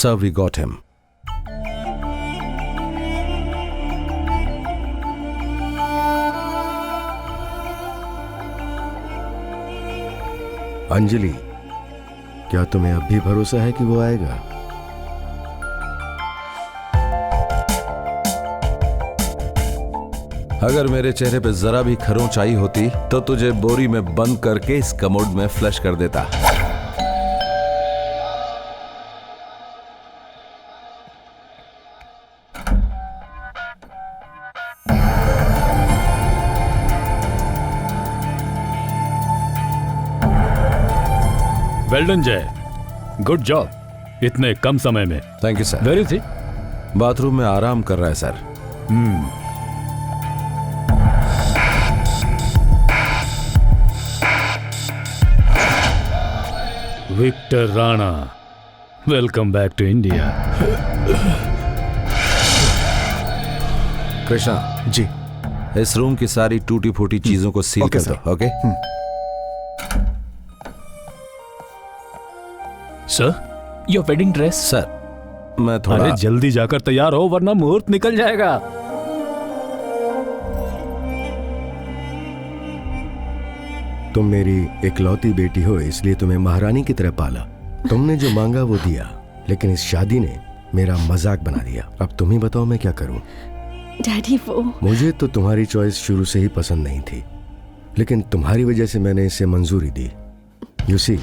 Sir, we got him. Anjali, क्या तुम्हें अब भी भरोसा है कि वो आएगा? अगर मेरे चेहरे पे जरा भी खरोंचाई होती तो तुझे बोरी में बंद करके इस कमोड में फ्लश कर देता। Well done Jay, good job इतने कम समय में। Thank you sir. वेरी थी बाथरूम में आराम कर रहा है sir. Victor Rana, welcome back to India. Krishna ji. इस रूम की सारी टूटी फूटी चीजों को सील ओके, कर दो। Sir. Okay. Sir, your wedding dress. Sir मैं थोड़ा अरे जल्दी जाकर तैयार हो वरना मुहूर्त निकल जाएगा। तुम मेरी इकलौती बेटी हो, इसलिए तुम्हें महारानी की तरह पाला। तुमने जो मांगा वो दिया, लेकिन इस शादी ने मेरा मजाक बना दिया। अब तुम ही बताओ मैं क्या करूं? डैडी वो मुझे तो तुम्हारी चॉइस शुरू से ही पसंद नहीं थी, लेकिन तुम्हारी वजह से मैंने इसे मंजूरी दी। यू सी,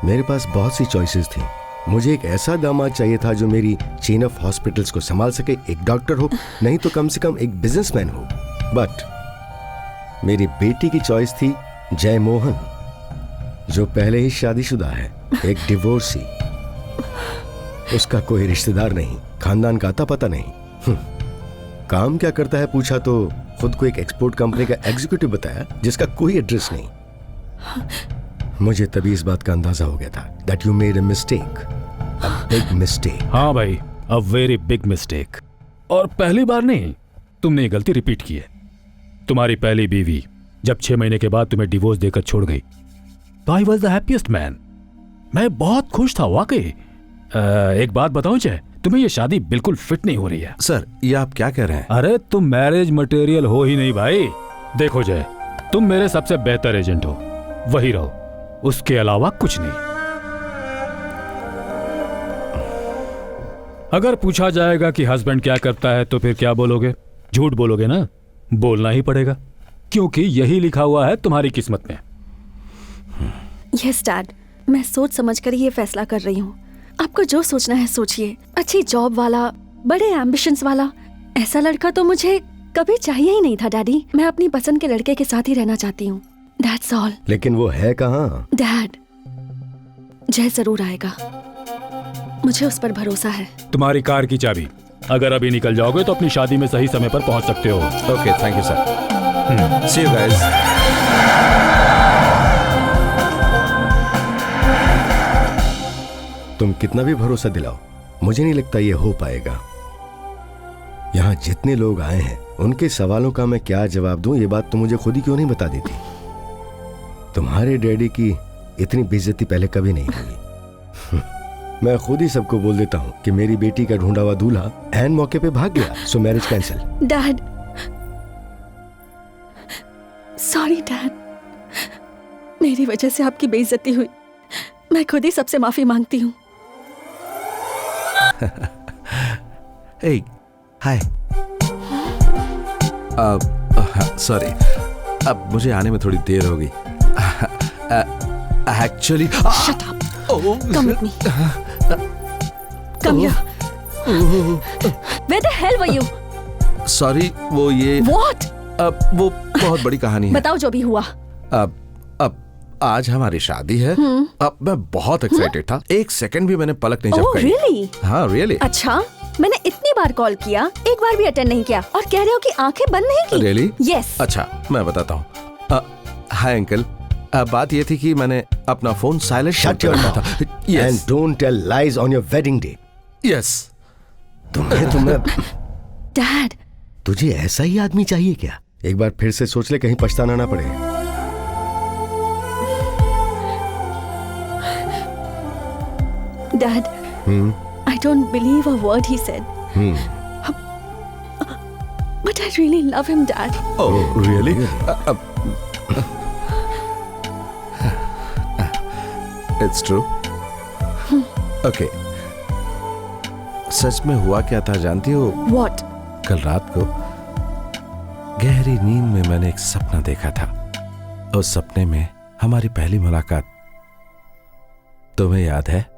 मेरे पास बहुत सी चॉइसेस थी। मुझे एक ऐसा दामाद चाहिए था जो मेरी चेन ऑफ हॉस्पिटल्स को संभाल सके, एक डॉक्टर हो, नहीं तो कम से कम एक बिजनेसमैन हो। बट मेरी बेटी की चॉइस थी जय मोहन, जो पहले ही शादीशुदा है, एक डिवोर्सी। उसका कोई रिश्तेदार नहीं, खानदान का आता पता नहीं। काम क्या करता है पूछा तो खुद को एक एक्सपोर्ट कंपनी का एग्जीक्यूटिव बताया, जिसका कोई एड्रेस नहीं। मुझे तभी इस बात का अंदाजा हो गया था that you made a mistake, a big mistake. हाँ भाई, अ वेरी बिग मिस्टेक। और पहली बार नहीं, तुमने ये गलती रिपीट की है। तुम्हारी पहली बीवी जब 6 महीने के बाद तुम्हें डिवोर्स देकर छोड़ गई तो I was the happiest man. मैं बहुत खुश था वाकई। एक बात बताऊं जय, तुम्हें ये शादी बिल्कुल फिट नहीं हो रही है। सर, ये आप क्या कह रहे हैं? अरे तुम मैरिज मटेरियल हो ही नहीं भाई। देखो जय, तुम मेरे सबसे बेहतर एजेंट हो, वही रहो, उसके अलावा कुछ नहीं। अगर पूछा जाएगा कि हस्बैंड क्या करता है तो फिर क्या बोलोगे? झूठ बोलोगे ना? बोलना ही पड़ेगा, क्योंकि यही लिखा हुआ है तुम्हारी किस्मत में। यस डैड, मैं सोच समझ कर ये फैसला कर रही हूँ। आपको जो सोचना है सोचिए। अच्छी जॉब वाला, बड़े एम्बिशंस वाला, ऐसा लड़का तो मुझे कभी चाहिए ही नहीं था डैडी। मैं अपनी पसंद के लड़के के साथ ही रहना चाहती हूँ, दैट्स ऑल। लेकिन वो है कहाँ? डैड, जय जरूर आएगा, मुझे उस पर भरोसा है। तुम्हारी कार की चाबी, अगर अभी निकल जाओगे तो अपनी शादी में सही समय पर पहुंच सकते हो। Okay, thank you sir. See you guys. तुम कितना भी भरोसा दिलाओ, मुझे नहीं लगता ये हो पाएगा। यहाँ जितने लोग आए हैं उनके सवालों का मैं क्या जवाब दूं, ये बात तो मुझे खुद ही क्यों नहीं बता देती। तुम्हारे डैडी की इतनी बेइज्जती पहले कभी नहीं हुई। मैं खुद ही सबको बोल देता हूँ कि मेरी बेटी का ढूंढा हुआ दूल्हा एन मौके पे भाग गया, सो marriage cancel. Dad, sorry dad, मेरी वजह से आपकी बेइज्जती हुई। मैं खुद ही सबसे माफी मांगती हूँ। Hey, हाय। सॉरी, अब मुझे आने में थोड़ी देर होगी। Actually Shut up. Come with me. Come here. Where the hell were you? Sorry, वो ये What? वो बहुत बड़ी कहानी है। बताओ जो भी हुआ। अब आज हमारी शादी है। अब मैं बहुत एक्साइटेड था, एक सेकंड भी मैंने पलक नहीं Oh, झपकाई। really? हाँ, रियली। अच्छा, मैंने इतनी बार कॉल किया, एक बार भी अटेंड नहीं किया, और कह रहे हो कि आंखें बंद नहीं की। रियली? Yes. अच्छा, मैं बताता हूँ। हाय अंकल, बात ये थी कि मैंने अपना फोन साइलेंट Shut your था। mouth and don't tell lies on your wedding day. Yes. तुम्हें Dad, तुझे ऐसा ही आदमी चाहिए क्या? एक बार फिर से सोच ले, कहीं पछताना ना पड़े। Dad, I don't believe a word he said. But I really love him, Dad. Oh, really? It's true. Okay. सच में हुआ क्या था जानती हो? What? कल रात को गहरी नींद में मैंने एक सपना देखा था। उस सपने में हमारी पहली मुलाकात तुम्हें याद है?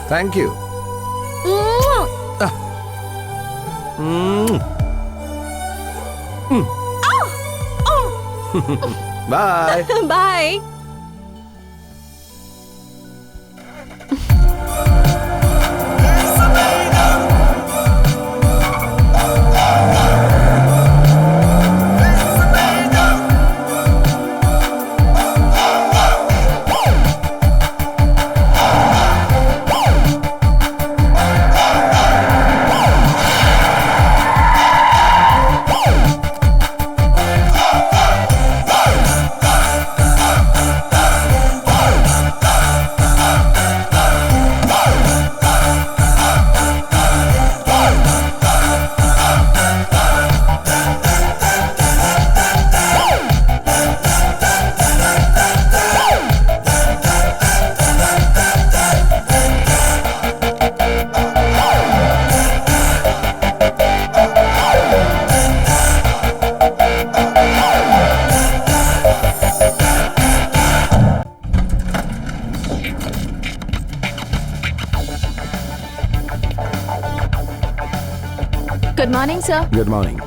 Thank you. Bye. Bye. Good morning, sir. Good morning.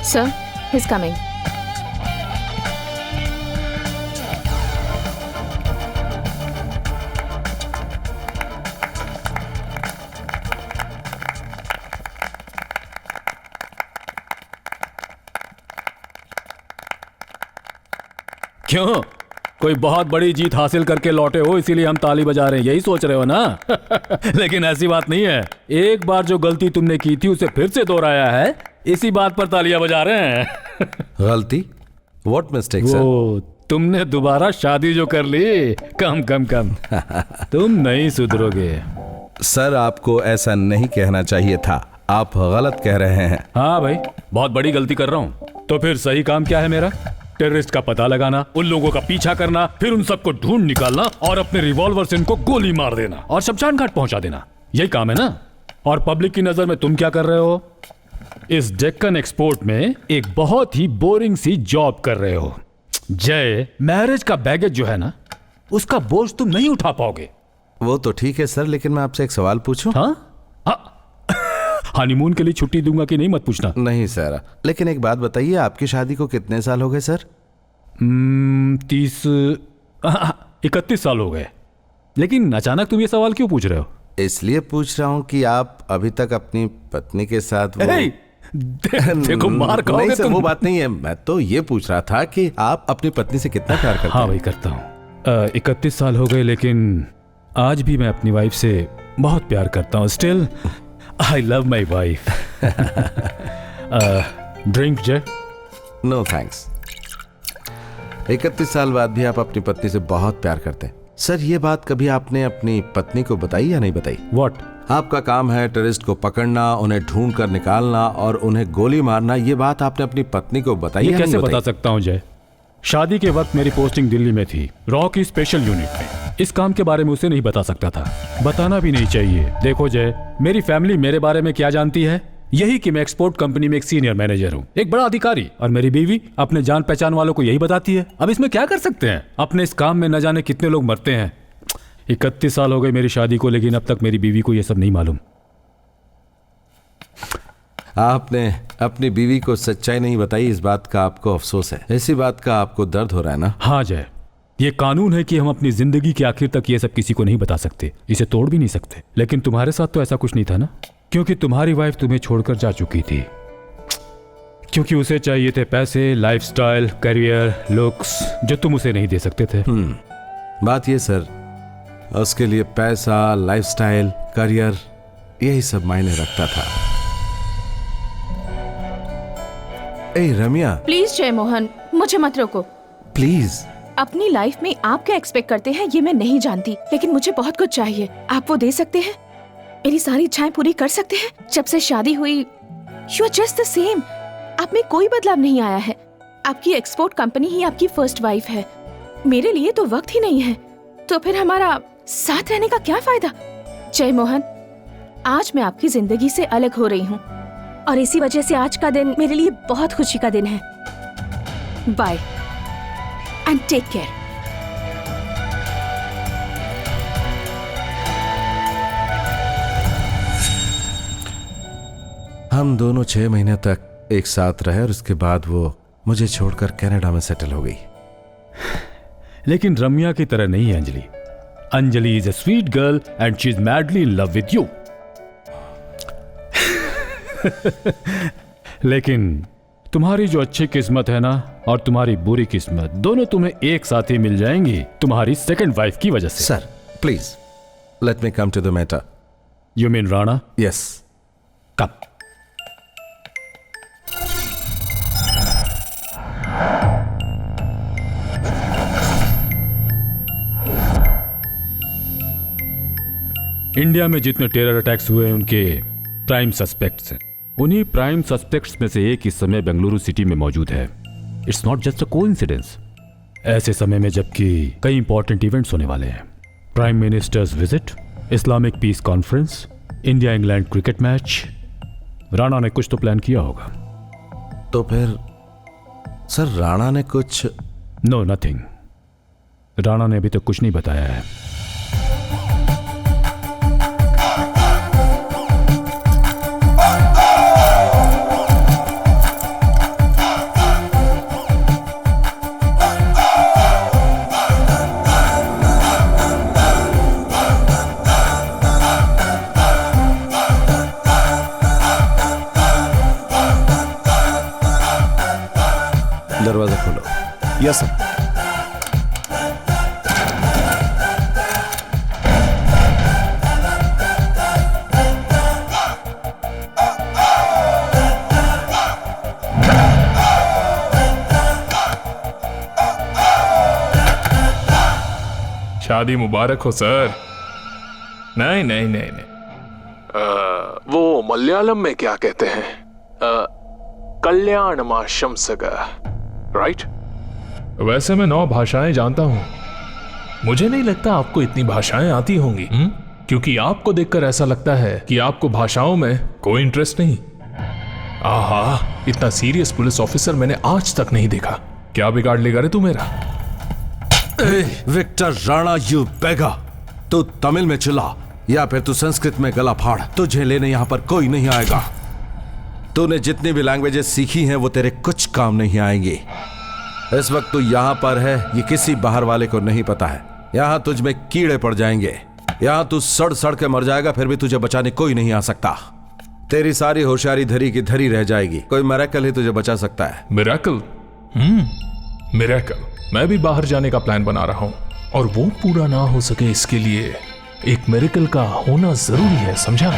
Sir, he's coming. क्यों? कोई बहुत बड़ी जीत हासिल करके लौटे हो इसीलिए हम ताली बजा रहे हैं, यही सोच रहे हो ना? लेकिन ऐसी बात नहीं है। एक बार जो गलती तुमने की थी उसे फिर से दोहराया है, इसी बात पर तालियां बजा रहे हैं। गलती? What mistake, sir? वो तुमने दोबारा शादी जो कर ली, कम कम कम। तुम नहीं सुधरोगे। सर, आपको ऐसा नहीं कहना चाहिए था, आप गलत कह रहे हैं। हाँ भाई, बहुत बड़ी गलती कर रहा हूँ। तो फिर सही काम क्या है मेरा? टेररिस्ट का पता लगाना, उन लोगों का पीछा करना, फिर उन सबको ढूंढ निकालना और अपने रिवॉल्वर से इनको गोली मार देना और शमशान घाट पहुंचा देना, यही काम है ना? और पब्लिक की नजर में तुम क्या कर रहे हो? इस डेक्कन एक्सपोर्ट में एक बहुत ही बोरिंग सी जॉब कर रहे हो। जय, मैरिज का बैगेज जो है ना, उसका बोझ तुम नहीं उठा पाओगे। वो तो ठीक है सर, लेकिन मैं आपसे एक सवाल पूछूं? हाँ, हनीमून के लिए छुट्टी दूंगा कि नहीं मत पूछना। नहीं सर, लेकिन एक बात बताइए, आपकी शादी को कितने साल हो गए सर? 31 साल हो गए। लेकिन अचानक तुम ये सवाल क्यों पूछ रहे हो? इसलिए पूछ रहा हूँ कि आप अभी तक अपनी पत्नी के साथ देखो मार खाओगे नहीं सर, तुम। वो बात नहीं है। मैं तो ये पूछ रहा था कि आप अपनी पत्नी से कितना प्यार करते हैं? हाँ भाई, करता हूँ। 31 साल हो गए, लेकिन आज भी मैं अपनी वाइफ से बहुत प्यार करता हूँ। Still I love my wife. Drink Jay? No thanks. 31 साल बाद भी आप अपनी पत्नी से बहुत प्यार करते हैं। सर, ये बात कभी आपने अपनी पत्नी को बताई या नहीं बताई? What? आपका काम है टेररिस्ट को पकड़ना, उन्हें ढूंढ कर निकालना और उन्हें गोली मारना। ये बात आपने अपनी पत्नी को बताई ये या कैसे नहीं बता बताई? सकता हूँ जय? शादी के वक्त मेरी पोस्टिंग दिल्ली में थी, रॉ की स्पेशल यूनिट में। इस काम के बारे में उसे नहीं बता सकता था, बताना भी नहीं चाहिए। देखो जय, मेरी फैमिली मेरे बारे में क्या जानती है? यही कि मैं एक्सपोर्ट कंपनी में एक सीनियर मैनेजर हूँ, एक बड़ा अधिकारी, और मेरी बीवी अपने जान पहचान वालों को यही बताती है। अब इसमें क्या कर सकते हैं? अपने इस काम में न जाने कितने लोग मरते हैं। 31 साल हो गए मेरी शादी को, लेकिन अब तक मेरी बीवी को यह सब नहीं मालूम। आपने अपनी बीवी को सच्चाई नहीं बताई, इस बात का आपको अफसोस है। इसी बात का आपको दर्द हो रहा है ना? हाँ जय, ये कानून है कि हम अपनी जिंदगी के आखिर तक ये सब किसी को नहीं बता सकते, इसे तोड़ भी नहीं सकते। लेकिन तुम्हारे साथ तो ऐसा कुछ नहीं था ना, क्योंकि तुम्हारी वाइफ तुम्हें छोड़कर जा चुकी थी, क्योंकि उसे चाहिए थे पैसे, लाइफस्टाइल, करियर, लुक्स, जो तुम उसे नहीं दे सकते थे। बात ये सर, उसके लिए पैसा, लाइफस्टाइल, करियर, यही सब मायने रखता था। ए रम्या, प्लीज जय मोहन, मुझे मत रोको। प्लीज। अपनी लाइफ में आप क्या एक्सपेक्ट करते हैं ये मैं नहीं जानती, लेकिन मुझे बहुत कुछ चाहिए। आप वो दे सकते हैं? मेरी सारी इच्छाएं पूरी कर सकते हैं? जब से शादी हुई you are just the same. आप में कोई बदलाव नहीं आया है। आपकी एक्सपोर्ट कंपनी ही आपकी फर्स्ट वाइफ है। मेरे लिए तो वक्त ही नहीं है, तो फिर हमारा साथ रहने का क्या फायदा? जय मोहन, आज मैं आपकी जिंदगी से अलग हो रही हूँ, और इसी वजह से आज का दिन मेरे लिए बहुत खुशी का दिन है। Bye and take care. हम दोनों 6 महीने तक एक साथ रहे और उसके बाद वो मुझे छोड़कर कनाडा में सेटल हो गई। लेकिन रम्या की तरह नहीं है Anjali. Anjali is a sweet girl and she is madly in love with you. लेकिन तुम्हारी जो अच्छी किस्मत है ना, और तुम्हारी बुरी किस्मत, दोनों तुम्हें एक साथ ही मिल जाएंगी तुम्हारी सेकंड वाइफ की वजह से। Sir please let me come to the matter. You mean Rana? Yes. Come. India में जितने टेरर अटैक्स हुए उनके प्राइम सस्पेक्ट्स हैं। उन्हीं प्राइम सस्पेक्ट्स में से एक इस समय बेंगलुरु सिटी में मौजूद है। It's not just a coincidence. ऐसे समय में जबकि कई इंपॉर्टेंट इवेंट्स होने वाले हैं, prime minister's visit, Islamic peace conference, India England cricket match, Rana ने कुछ तो प्लान किया होगा। तो फिर सर राणा ने कुछ? No nothing. राणा ने अभी तक कुछ नहीं बताया है। दरवाजा खोलो। Yes sir. शादी मुबारक हो सर। नहीं नहीं नहीं नहीं, वो मलयालम में क्या कहते हैं, कल्याण माशंसगा, राइट? वैसे मैं 9 भाषाएं जानता हूं। मुझे नहीं लगता आपको इतनी भाषाएं आती होंगी, क्योंकि आपको देखकर ऐसा लगता है कि आपको भाषाओं में कोई इंटरेस्ट नहीं। आहा, इतना सीरियस पुलिस ऑफिसर मैंने आज तक नहीं देखा। क्या बिगाड़ लेगा रे तू मेरा? विक्टर राणा, यू बेगा, तू तमिल में चिल्ला या फिर तू संस्कृत में गला फाड़, तुझे लेने यहां पर कोई नहीं आएगा। तूने जितनी भी लैंग्वेजेस सीखी हैं वो तेरे कुछ काम नहीं आएंगी। इस वक्त तू यहां पर है, ये किसी बाहर वाले को नहीं पता है। यहां तुझ में कीड़े पड़ जाएंगे, यहां तू सड़ सड़ के मर जाएगा, फिर भी तुझे बचाने कोई नहीं आ सकता। तेरी सारी होशियारी धरी की धरी रह जाएगी। कोई मिरेकल ही तुझे बचा सकता है। मिरेकल? मिरेकल? मैं भी बाहर जाने का प्लान बना रहा हूं, और वो पूरा ना हो सके इसके लिए एक मिरेकल का होना जरूरी है, समझा?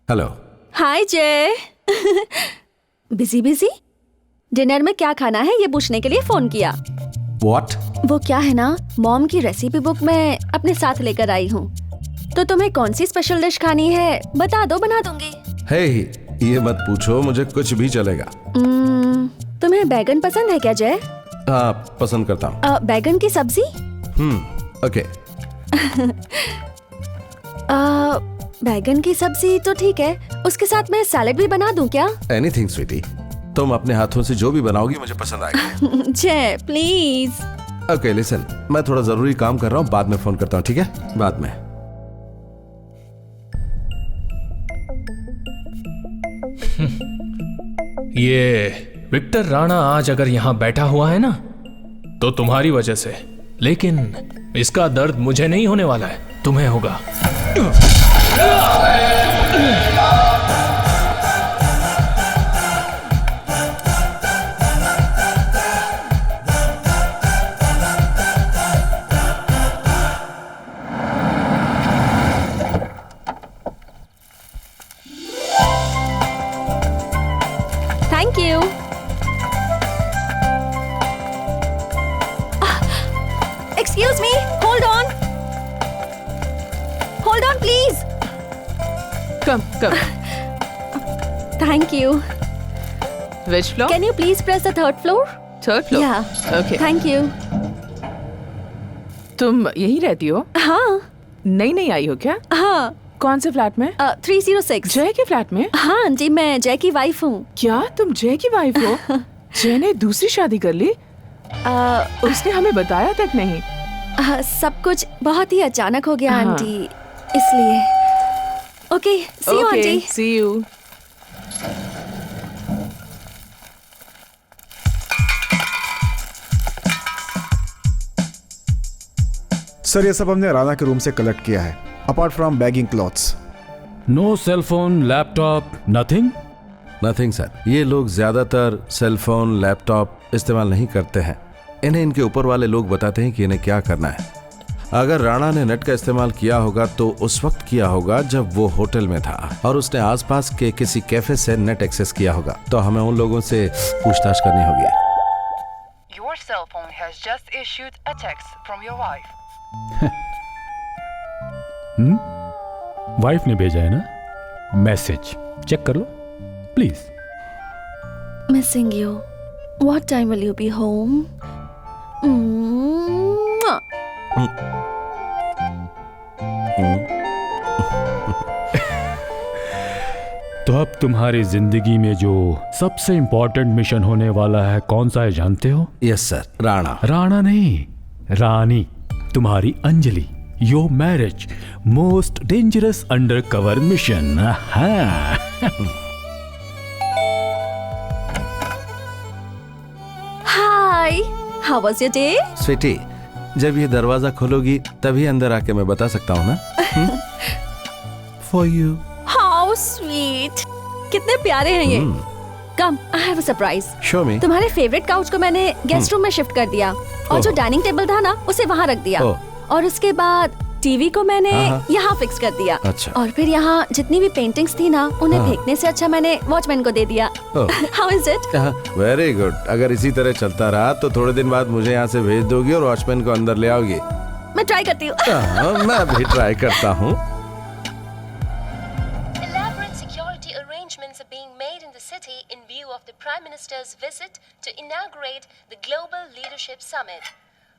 हेलो। हाय जय। Busy busy? डिनर में क्या खाना है ये पूछने के लिए फोन किया। व्हाट? वो क्या है ना, मॉम की रेसिपी बुक मैं अपने साथ लेकर आई हूँ, तो तुम्हें कौन सी स्पेशल डिश खानी है बता दो, बना दूंगी। हे, ये मत पूछो, मुझे कुछ भी चलेगा। तुम्हें बैगन पसंद है क्या जय? हाँ, पसंद करता हूँ। बैगन की सब्जी? ओके। बैगन की सब्जी तो ठीक है, उसके साथ मैं सैलेड भी बना दूं क्या? एनीथिंग स्वीटी, तुम अपने हाथों से जो भी बनाओगी मुझे पसंद आएगा। जय प्लीज। ओके लिसन, मैं थोड़ा जरूरी काम कर रहा हूँ, बाद में फोन करता हूँ, ठीक है? बाद में। ये विक्टर राणा आज अगर यहां बैठा हुआ है ना, तो तुम्हारी वजह से, लेकिन इसका दर्द मुझे नहीं होने वाला है, तुम्हें होगा। Thank you. Excuse me, hold on please. Come come. Thank you. Which floor? Can you please press the third floor? Third floor? या Okay. Thank you. तुम यहीं रहती हो? हाँ नई आई हो क्या? हाँ, कौन से फ्लैट में? 306। जय के फ्लैट में? हाँ जी, मैं जय की वाइफ हूँ। क्या तुम जय की वाइफ हो? जय ने दूसरी शादी कर ली? उसने हमें बताया तक नहीं। सब कुछ बहुत ही अचानक हो गया हाँ। आंटी, इसलिए। Okay, see you aunty. see you. Sir ये सब हमने राणा के रूम से कलेक्ट किया है, apart from bagging clothes. No cell phone, laptop, nothing? Nothing sir, ये लोग ज्यादातर सेल फोन, लैपटॉप इस्तेमाल नहीं करते हैं। इन्हें इनके ऊपर वाले लोग बताते हैं कि इन्हें क्या करना है। अगर राणा ने नेट का इस्तेमाल किया होगा तो उस वक्त किया होगा जब वो होटल में था और उसने आसपास के किसी कैफे से नेट एक्सेस किया होगा, तो हमें उन लोगों से पूछताछ करनी होगी। Your cell phone has just issued a text from your wife. Wife ने भेजा है ना मैसेज, चेक कर लो please. Missing you. What time will you be home? Mwah. तो अब तुम्हारी जिंदगी में जो सबसे इंपॉर्टेंट मिशन होने वाला है कौन सा है जानते हो? Yes sir, Rana. राणा नहीं, रानी, तुम्हारी Anjali. Your marriage, most dangerous undercover mission. Hi. How was your day? Sweetie, जब ये दरवाजा खोलोगी तभी अंदर आके मैं बता सकता हूँ ना। For you. How sweet. कितने प्यारे हैं ये। Come, I have a surprise. Show मी। तुम्हारे फेवरेट काउच को मैंने गेस्ट रूम में शिफ्ट कर दिया और जो डाइनिंग टेबल था ना उसे वहाँ रख दिया, ओह। और उसके बाद टीवी को मैंने हाँ। यहाँ फिक्स कर दिया। अच्छा। और फिर यहाँ जितनी भी पेंटिंग्स थी ना उन्हें हाँ। फेंकने से अच्छा मैंने वॉचमैन को दे दिया। How is it? Very good. अगर इसी तरह चलता रहा तो थोड़े दिन बाद मुझे यहाँ से भेज दोगी और वॉचमैन को अंदर ले आओगी। मैं ट्राई करती हूँ। मैं भी ट्राई करता हूँ। Elaborate security arrangements are being made in the city in view of the Prime Minister's visit to inaugurate the Global Leadership Summit.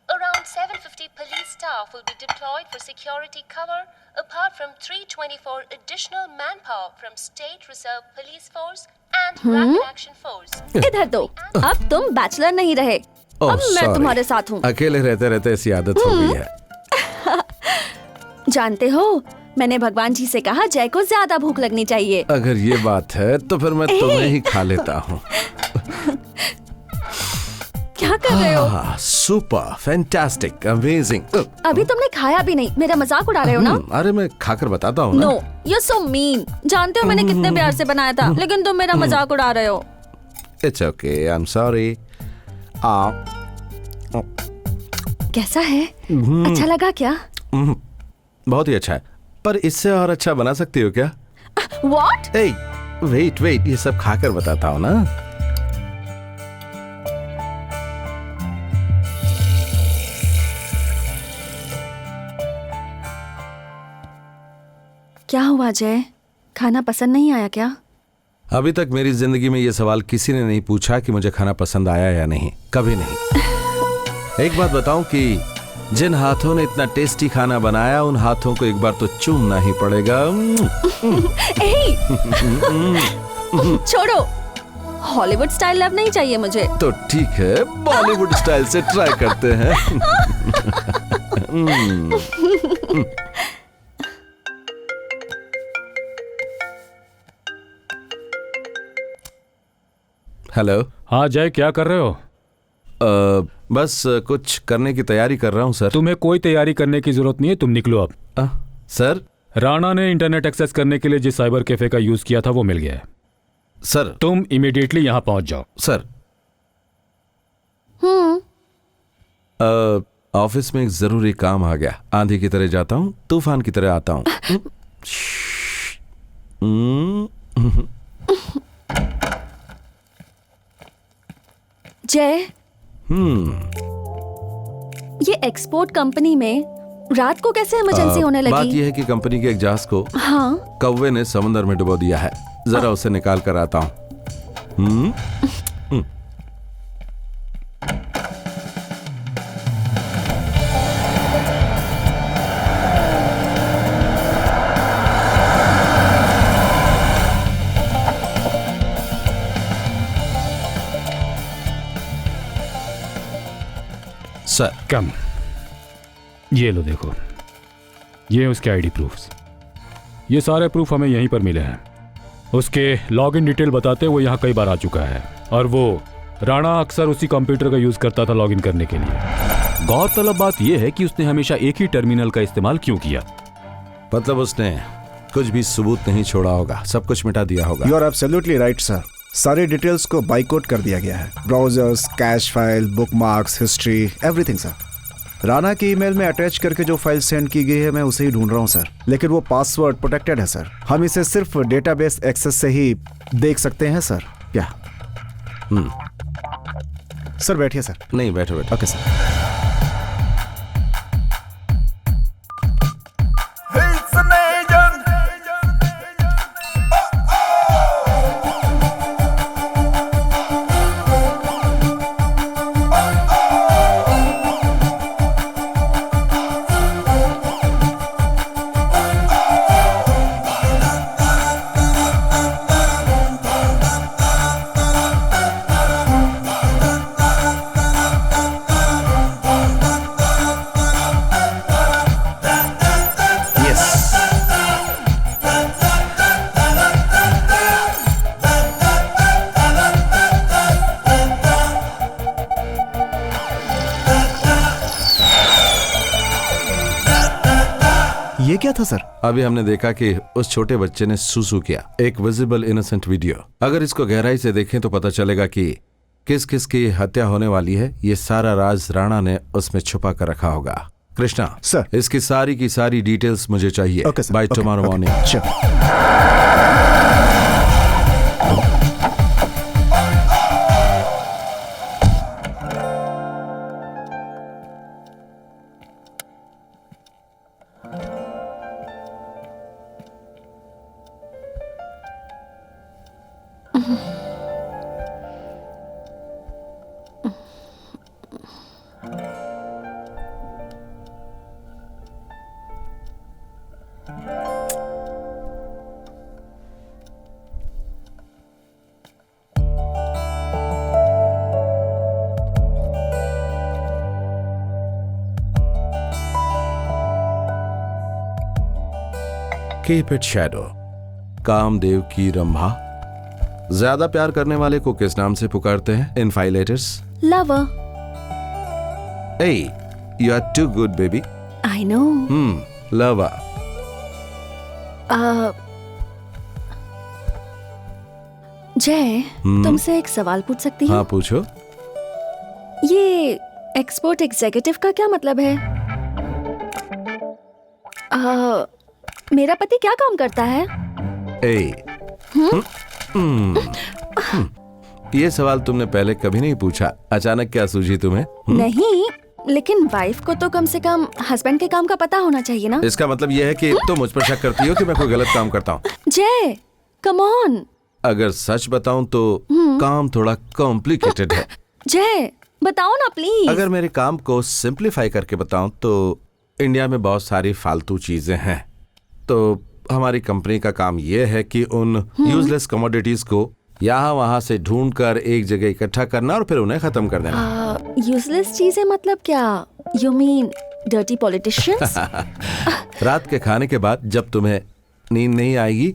Around 750 police staff will be deployed for security cover, apart from 324 additional manpower from State Reserve Police Force and Rapid Action Force. इधर दो, अब तुम bachelor नहीं रहे, ओह, अब मैं sorry। तुम्हारे साथ हूँ। अकेले रहते रहते ऐसी आदत हो गई है। जानते हो, मैंने भगवान जी से कहा जय को ज्यादा भूख लगनी चाहिए। अगर ये बात है तो फिर मैं तुम्हें ही खा लेता हूँ। क्या कर रहे हो? Super, fantastic, amazing. अभी तुमने खाया भी नहीं, मेरा मजाक उड़ा रहे हो ना? अरे मैं खाकर बताता हूँ ना। No, you're so mean. जानते हो मैंने कितने प्यार से बनाया था, लेकिन तुम मेरा मजाक उड़ा रहे हो। It's okay, I am sorry. कैसा है? अच्छा लगा क्या? बहुत ही अच्छा है, पर इससे और अच्छा बना सकती हो क्या? What? ए, वेट, ये सब खाकर बताता हूँ ना। क्या हुआ जय? खाना पसंद नहीं आया क्या? अभी तक मेरी जिंदगी में ये सवाल किसी ने नहीं पूछा कि मुझे खाना पसंद आया या नहीं, कभी नहीं। एक बात बताऊं कि जिन हाथों ने इतना टेस्टी खाना बनाया उन हाथों को एक बार तो चूमना ही पड़ेगा। छोड़ो, हॉलीवुड स्टाइल लव नहीं चाहिए मुझे। तो ठीक है, बॉलीवुड स्टाइल से ट्राई करते हैं। हेलो। हाँ जय, क्या कर रहे हो? बस कुछ करने की तैयारी कर रहा हूँ सर। तुम्हें कोई तैयारी करने की जरूरत नहीं है, तुम निकलो अब। सर, राणा ने इंटरनेट एक्सेस करने के लिए जिस साइबर कैफे का यूज किया था वो मिल गया है। सर तुम इमीडिएटली यहाँ पहुंच जाओ। सर, ऑफिस में एक जरूरी काम आ गया। आंधी की तरह जाता हूँ, तूफान की तरह आता हूँ। जय, ये एक्सपोर्ट कंपनी में रात को कैसे इमरजेंसी होने लगी? बात यह है कि कंपनी के एक जहाज को हाँ, कौवे ने समुद्र में डुबो दिया है। जरा उसे निकाल कर आता हूँ। सर, कम, ये लो देखो, ये उसके आईडी प्रूफ्स। ये सारे प्रूफ हमें यहीं पर मिले हैं। उसके लॉगिन डिटेल बताते वो यहाँ कई बार आ चुका है और वो राणा अक्सर उसी कंप्यूटर का यूज करता था लॉगिन करने के लिए। गौरतलब बात यह है कि उसने हमेशा एक ही टर्मिनल का इस्तेमाल क्यों किया। मतलब उसने कुछ भी सबूत नहीं छोड़ा होगा, सब कुछ मिटा दिया होगा। You are absolutely right sir. सारी डिटेल्स को बाइकआउट कर दिया गया है। Browsers, cache file, bookmarks, history, everything sir. Rana की ईमेल में अटैच करके जो फाइल सेंड की गई है मैं उसे ही ढूंढ रहा हूं सर, लेकिन वो पासवर्ड प्रोटेक्टेड है सर। हम इसे सिर्फ डेटाबेस एक्सेस से ही देख सकते हैं सर। क्या? सर बैठिए सर। नहीं, बैठो बैठो। Okay sir. ये क्या था सर? अभी हमने देखा कि उस छोटे बच्चे ने सुसु किया। एक विजिबल इनोसेंट वीडियो। अगर इसको गहराई से देखें तो पता चलेगा कि किस किस की हत्या होने वाली है। ये सारा राज राणा ने उसमें छुपा कर रखा होगा। कृष्णा सर, इसकी सारी की सारी डिटेल्स मुझे चाहिए। Okay sir. By tomorrow morning. Keep it shadow. Kamdev की रंभा। ज्यादा प्यार करने वाले को किस नाम से पुकारते हैं? इनफाइलेटर्स। Lover. Ah, you are too good baby. I know. Lover. Jay, तुमसे एक सवाल पूछ सकती हूँ? हाँ पूछो। ये एक्सपोर्ट एग्जीक्यूटिव का क्या मतलब है? मेरा पति क्या काम करता है? ये सवाल तुमने पहले कभी नहीं पूछा, अचानक क्या सूझी तुम्हें? नहीं, लेकिन वाइफ को तो कम से कम हस्बैंड के काम का पता होना चाहिए ना। इसका मतलब ये है कि तुम मुझ पर शक करती हो कि मैं कोई गलत काम करता हूँ। जय, कम ऑन। अगर सच बताऊं तो काम थोड़ा कॉम्प्लिकेटेड है। जय बताओ ना प्लीज। अगर मेरे काम को सिंप्लीफाई करके बताऊं तो इंडिया में बहुत सारी फालतू चीजें हैं। तो हमारी कंपनी का काम यह है कि उन यूजलेस कमोडिटीज को यहाँ वहां से ढूंढकर एक जगह इकट्ठा करना और फिर उन्हें खत्म कर देना। यूजलेस चीजें मतलब क्या? You mean dirty politicians? रात के खाने के बाद जब तुम्हें नींद नहीं आएगी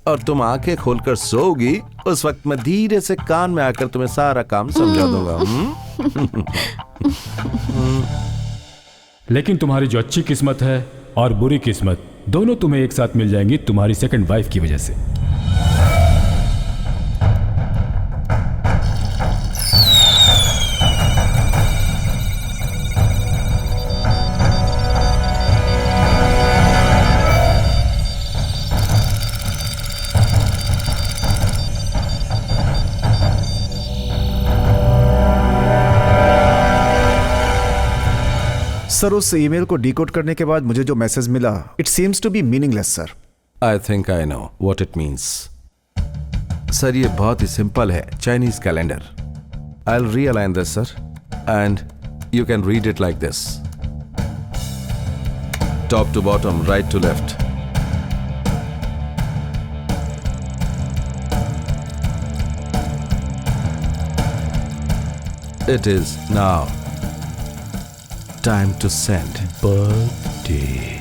और तुम आंखें खोलकर सोओगी, उस वक्त मैं धीरे से कान में आकर तुम्हें सारा काम समझा दूंगा। लेकिन तुम्हारी जो अच्छी किस्मत है और बुरी किस्मत दोनों तुम्हें एक साथ मिल जाएंगी तुम्हारी सेकंड वाइफ की वजह से। सर उस ईमेल को डिकोड करने के बाद मुझे जो मैसेज मिला, it seems to be meaningless sir. I think I know what it means. Sir ये बहुत ही सिंपल है, Chinese calendar. I will realign this sir and you can read it like this, top to bottom, right to left. It is now time to send birthday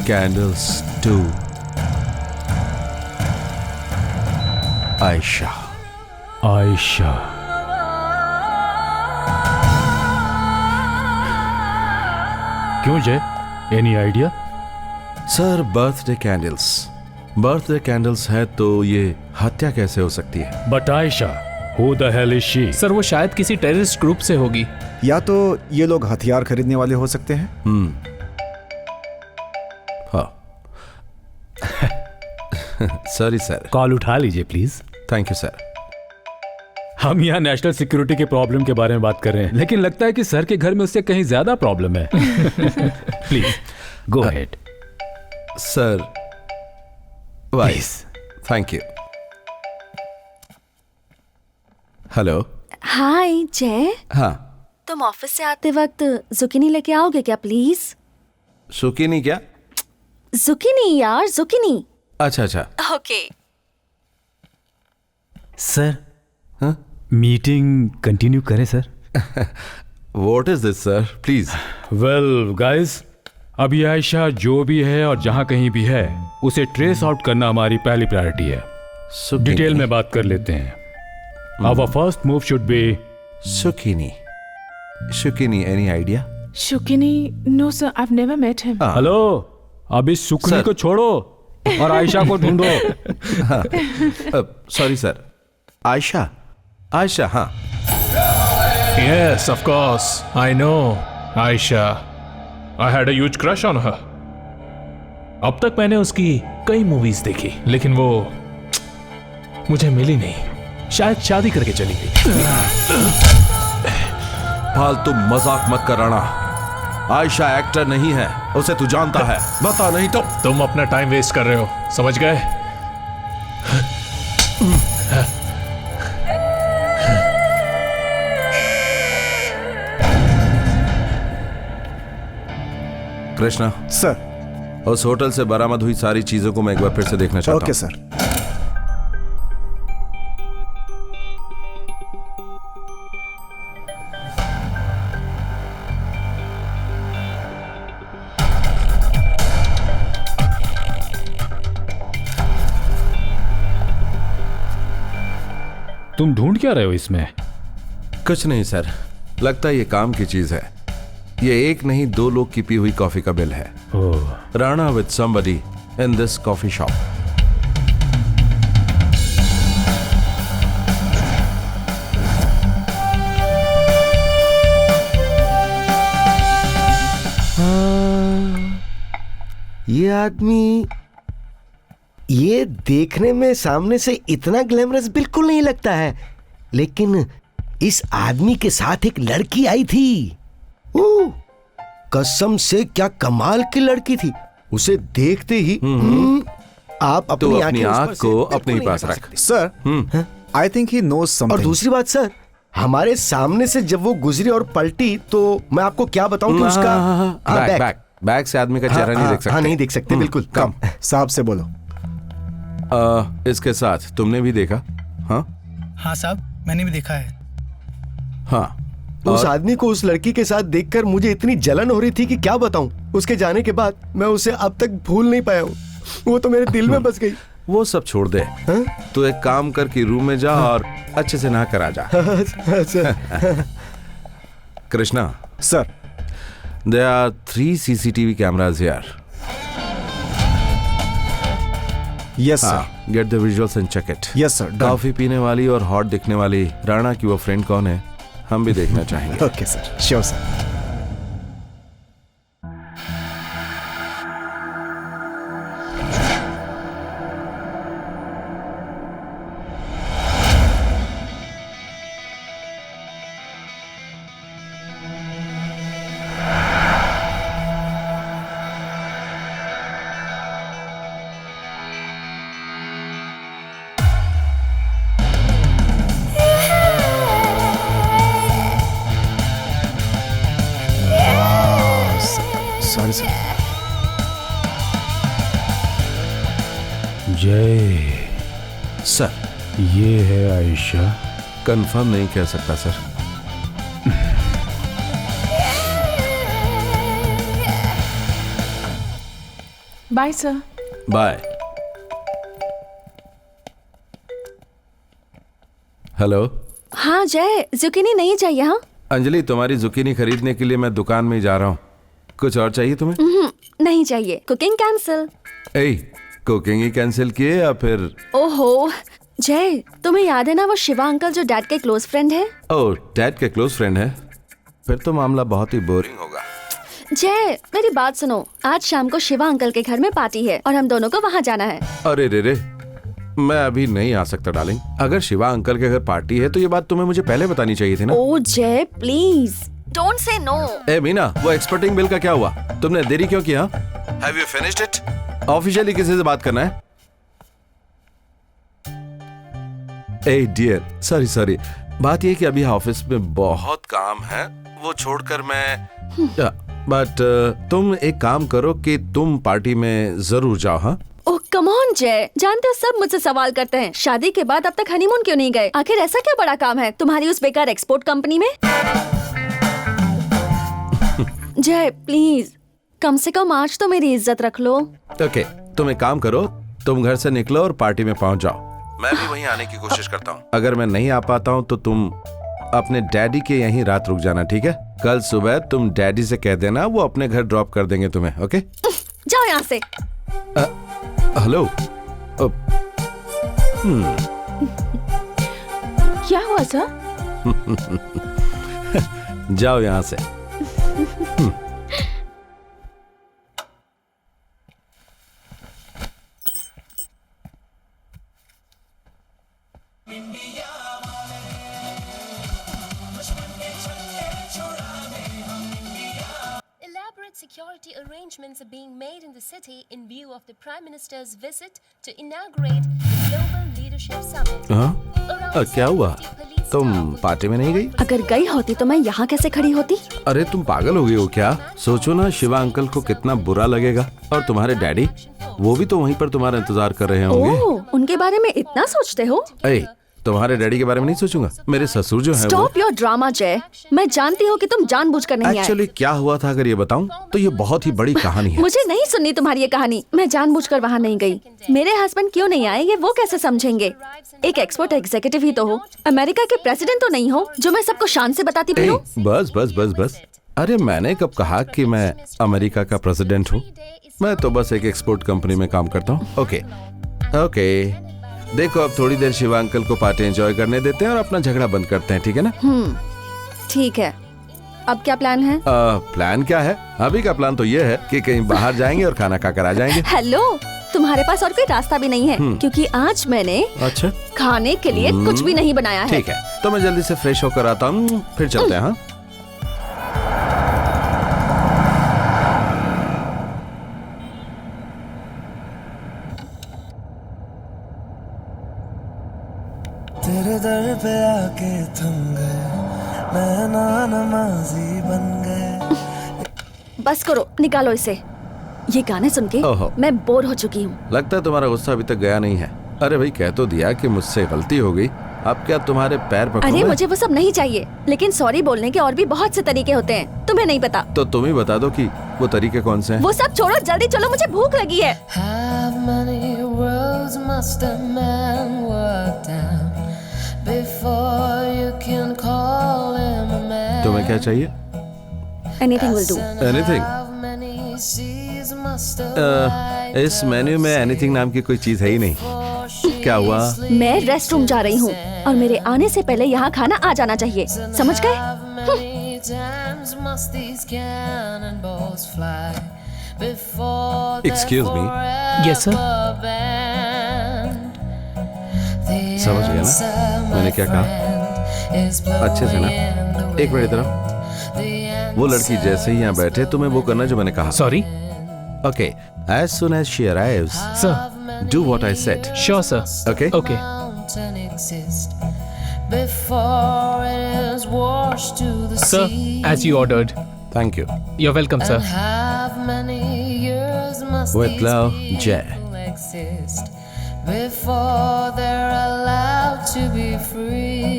candles to Aisha. Ayesha. क्यों जय? Any idea? Sir birthday candles, birthday candles है तो ये हत्या कैसे हो सकती है? But Ayesha, who the hell is she? Sir वो शायद किसी टेररिस्ट ग्रुप से होगी। या तो ये लोग हथियार खरीदने वाले हो सकते हैं। हाँ। Sorry sir. कॉल उठा लीजिए प्लीज। Thank you sir. हम यहाँ नेशनल सिक्योरिटी के प्रॉब्लम के बारे में बात कर रहे हैं, लेकिन लगता है कि सर के घर में उससे कहीं ज्यादा प्रॉब्लम है। Please go ahead sir. Vice thank you. Hello. Hi Jay. हाँ। तुम ऑफिस से आते वक्त जुकीनी लेके आओगे क्या प्लीज? सुकीनी क्या? जुकीनी यार, जुकीनी। अच्छा अच्छा। ओके। सर हाँ? मीटिंग कंटिन्यू करें sir? What is this sir, please. Well guys, अभी आयशा जो भी है और जहां कहीं भी है उसे ट्रेस आउट करना हमारी पहली प्रायोरिटी है। डिटेल में बात कर लेते हैं। Our first move should be Sukini. Sukini, any idea? Shukini? No sir, I've never met him. Hello, अभी सुकनी को छोड़ो और आयशा को ढूंढो। Sorry sir. आयशा, आयशा, हाँ। Yes, of course. I know. Aisha. I had a huge crush on her. अब तक मैंने उसकी कई मूवीज देखी, लेकिन वो मुझे मिली नहीं। शायद शादी करके चली गई। फालतू मजाक मत कर राणा। आयशा एक्टर नहीं है, उसे तू जानता है। बता नहीं तो। तुम अपना टाइम वेस्ट कर रहे हो, समझ गए? कृष्णा सर। उस होटल से बरामद हुई सारी चीजों को मैं एक बार फिर से देखना चाहता हूं। Okay sir. तुम ढूंढ क्या रहे हो इसमें? कुछ नहीं सर, लगता है ये काम की चीज है। ये एक नहीं दो लोग की पी हुई कॉफी का बिल है। Rana with somebody in this coffee shop. ये आदमी ये देखने में सामने से इतना ग्लैमरस बिल्कुल नहीं लगता है, लेकिन इस आदमी के साथ एक लड़की आई थी। कसम से क्या कमाल की लड़की थी। उसे देखते ही आप तो अपनी अपनी आंखें उस आंख पर को से अपने ही बिल्कुल पास नहीं रख। Sir I think he knows or something. दूसरी बात सर, हमारे सामने से जब वो गुजरी और पल्टी तो मैं आपको क्या बताऊं कि उसका बैक बैक बैक से आदमी का चेहरा नहीं देख सकते। हाँ नहीं देख सकते, बिल्कुल। कम साहब से बोलो। इसके साथ तुमने भी देखा? हाँ हाँ साहब, मैंने भी देखा है। हाँ। उस आदमी को उस लड़की के साथ देखकर मुझे इतनी जलन हो रही थी कि क्या बताऊं। उसके जाने के बाद मैं उसे अब तक भूल नहीं पाया हूँ। वो तो मेरे दिल में बस गई। वो सब छोड़ दे। तू एक काम कर कि रूम में जा और अच्छे से नहा कर आ जा। Krishna sir, there are 3 CCTV cameras here. Yes sir. हाँ, get the visuals and check it. Yes sir, coffee पीने वाली और हॉट दिखने वाली राणा की वो फ्रेंड कौन है, हम भी देखना चाहेंगे। Okay sir, sure sir. Sorry sir. Jay, sir ये है आयशा। कंफर्म नहीं कह सकता sir. Bye sir. Bye. Hello. हाँ जय, जुकीनी नहीं चाहिए? हाँ अंजलि, तुम्हारी जुकीनी खरीदने के लिए मैं दुकान में ही जा रहा हूँ। कुछ और चाहिए तुम्हें? नहीं चाहिए। Cooking cancel. ए, कुकिंग ही कैंसिल किए या फिर? ओहो जय, तुम्हें याद है ना वो शिवा अंकल जो डैड के क्लोज फ्रेंड है? ओह, डैड के क्लोज फ्रेंड है? फिर तो मामला बहुत ही बोरिंग होगा। जय मेरी बात सुनो, आज शाम को शिवा अंकल के घर में पार्टी है और हम दोनों को वहाँ जाना है। अरे रे रे, मैं अभी नहीं आ सकता डार्लिंग। अगर शिवा अंकल के घर पार्टी है तो ये बात तुम्हें मुझे पहले बतानी चाहिए थी ना। ओ जय प्लीज डोंट से नो। ए मीना, वो एक्सपोर्टिंग बिल का क्या हुआ? तुमने देरी क्यों किया? Have you finished it? Officially किसी से बात करना है? ए डियर, सॉरी। बात ये कि अभी ऑफिस में बहुत काम है, वो छोड़कर मैं बट तुम एक काम करो कि तुम पार्टी में जरूर जाओ। हाँ ओह कम ऑन जय, जानते हो सब मुझसे सवाल करते हैं शादी के बाद अब तक हनीमून क्यों नहीं गए? आखिर ऐसा क्या बड़ा काम है तुम्हारी उस बेकार एक्सपोर्ट कंपनी में? जय प्लीज कम से कम आज तो मेरी इज्जत रख लो। ओके, तुम एक काम करो, तुम घर से निकलो और पार्टी में पहुंच जाओ। मैं भी वहीं आने की कोशिश करता हूँ। अगर मैं नहीं आ पाता हूँ तो तुम अपने डैडी के यहीं रात रुक जाना, ठीक है? कल सुबह तुम डैडी से कह देना, वो अपने घर ड्रॉप कर देंगे तुम्हें। ओके जाओ यहाँ से। हेलो। क्या हुआ सर? जाओ यहाँ से। Elaborate security arrangements are being made in the city in view of the Prime Minister's visit to inaugurate the Global Leadership Summit. हाँ? क्या हुआ? तुम पार्टी में नहीं गई? अगर गई होती तो मैं यहाँ कैसे खड़ी होती? अरे तुम पागल हो गई हो क्या? सोचो ना, शिवा अंकल को कितना बुरा लगेगा। और तुम्हारे डैडी, वो भी तो वहीं पर तुम्हारा इंतजार कर रहे होंगे। ओह, उनके बारे में इतना सोचते हो? ए, तुम्हारे डैडी के बारे में नहीं सोचूंगा। मेरे ससुर जो है वो। स्टॉप योर ड्रामा जय, मैं जानती हूँ कि तुम जानबूझकर नहीं आए। एक्चुअली क्या हुआ था अगर ये बताऊं तो ये बहुत ही बड़ी कहानी है। मुझे नहीं सुननी तुम्हारी ये कहानी। मैं जानबूझकर वहाँ नहीं गई। मेरे हस्बैंड क्यों नहीं आए ये वो कैसे समझेंगे? एक एक्सपोर्ट एग्जीक्यूटिव ही तो हो, अमेरिका के प्रेसिडेंट तो नहीं हो जो मैं सबको शान से बताती ए, फिरूं। बस। अरे मैंने कब कहा कि मैं अमेरिका का प्रेसिडेंट हूँ? मैं तो बस एक एक्सपोर्ट कंपनी में काम करता हूँ। ओके देखो, अब थोड़ी देर शिवा अंकल को पार्टी एंजॉय करने देते हैं और अपना झगड़ा बंद करते हैं, ठीक है ना? ठीक है, अब क्या प्लान है? प्लान क्या है? अभी का प्लान तो ये है कि कहीं बाहर जाएंगे और खाना खाकर आ जाएंगे। हेलो, तुम्हारे पास और कोई रास्ता भी नहीं है क्योंकि आज मैंने अच्छा खाने के लिए कुछ भी नहीं बनाया है। ठीक है, तो मैं जल्दी से फ्रेश होकर आता हूँ, फिर चलते हैं। हाँ तेरे दर पे आके थम गए, नैना नमाजी बन गए। बस करो, निकालो इसे। ये गाने सुन के ओहो। मैं बोर हो चुकी हूँ। लगता है तुम्हारा गुस्सा अभी तक गया नहीं है। अरे भाई, कह तो दिया कि मुझसे गलती हो गई, अब क्या तुम्हारे पैर पकड़ूं अरे मैं? मुझे वो सब नहीं चाहिए, लेकिन सॉरी बोलने के और भी बहुत से तरीके होते हैं, तुम्हें नहीं पता। तो तुम ही बता दो कि वो तरीके कौन से हैं? वो सब छोड़ो, जल्दी चलो, मुझे भूख लगी है। How many roads must a man walk down before you can call him a man? तुम्हें क्या चाहिए? Anything will do. Anything? How many seas must a इस मेन्यू में एनीथिंग नाम की कोई चीज है ही नहीं। क्या हुआ? मैं रेस्ट रूम जा रही हूँ और मेरे आने से पहले यहाँ खाना आ जाना चाहिए, समझ गए? many times must these cannonballs fly before they're Excuse me? Yes, sir. forever banned? The समझ गया ना? answer, मैंने my क्या कहा? friend, is अच्छे से ना? blowing in the एक मिनट इधर आओ। wind. वो लड़की जैसे ही यहाँ बैठे तुम्हें वो करना जो मैंने कहा। Sorry Okay, as soon as she arrives, sir, do what I said. Sure sir. Okay? Okay. Mountain exist before it is washed to the sir, sea. As you ordered. Thank you. You are welcome And sir. how many years must With these love, people Jay. exist before they're allowed to be free?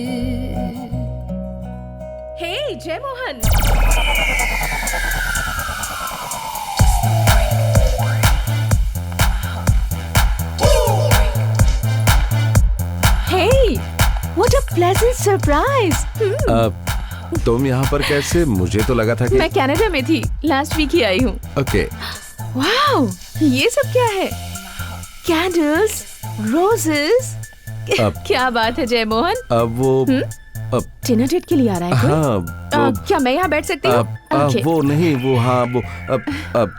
Hey Jay Mohan, hey what a pleasant surprise. तुम यहाँ पर कैसे? मुझे तो लगा था कि मैं कनाडा में थी, लास्ट वीक ही आई हूँ। ओके। वाओ, ये सब क्या है? कैंडल्स, रोजेस, अब- क्या बात है जय मोहन। अब वो डिनर डेट के लिए आ रहा है कोई? हाँ क्या मैं यहाँ बैठ सकती हूँ? Okay. वो नहीं, वो हाँ वो अब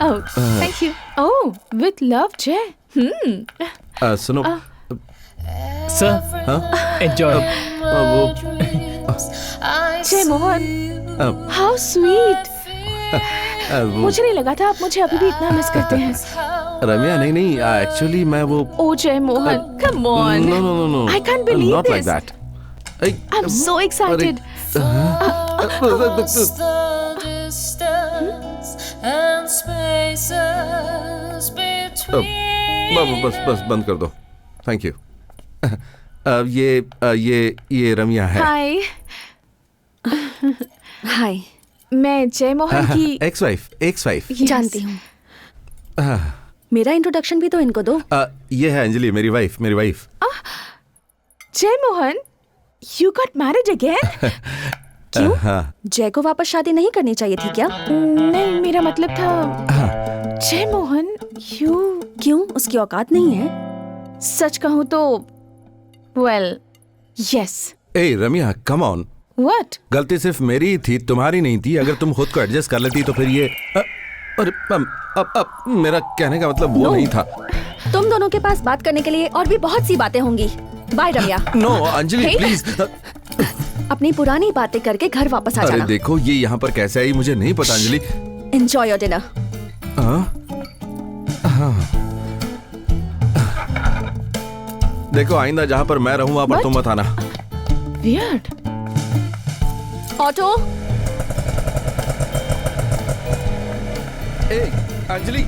Oh, thank you. Oh, with love, Jay. सुनो, सर, एंजॉय। वो जय मोहन, अब- how sweet. वो मुझे नहीं लगा था आप मुझे अभी भी इतना मिस करते हैं। रम्या, नहीं नहीं, एक्चुअली मैं वो Oh, जय Mohan, come on. No, no, no, no. I can't believe Not like this. that. I'm so excited. Across the distance and spaces between. बस बंद कर दो। Thank you. ये रम्या है। Hi. हाय, मैं जय मोहन की एक्स वाइफ। Yes. जानती हूँ। मेरा इंट्रोडक्शन भी तो इनको दो। ये है अंजलि, मेरी वाइफ। जय Mohan, you got married again? क्यों? हाँ। जय को वापस शादी नहीं करनी चाहिए थी क्या? नहीं, मेरा मतलब था जय मोहन, you क्यों, उसकी औकात नहीं है? सच कहूँ तो well, yes. A Ramya, come on. What? गलती सिर्फ मेरी ही थी, तुम्हारी नहीं थी। अगर तुम खुद को एडजस्ट कर लेती तो फिर ये अरे अब मेरा कहने का मतलब वो No. नहीं था। तुम दोनों के पास बात करने के लिए और भी बहुत सी बातें होंगी। Bye Ramya. No Anjali, Hey. Please. अपनी पुरानी बातें करके घर वापस आ अरे जाना। देखो, ये यहाँ पर कैसे आई मुझे नहीं पता अंजलि। Enjoy your dinner. देखो, आइंदा जहाँ पर मैं रहूँ वहाँ पर What? तुम मत आना। Weird. ऑटो, ए Anjali,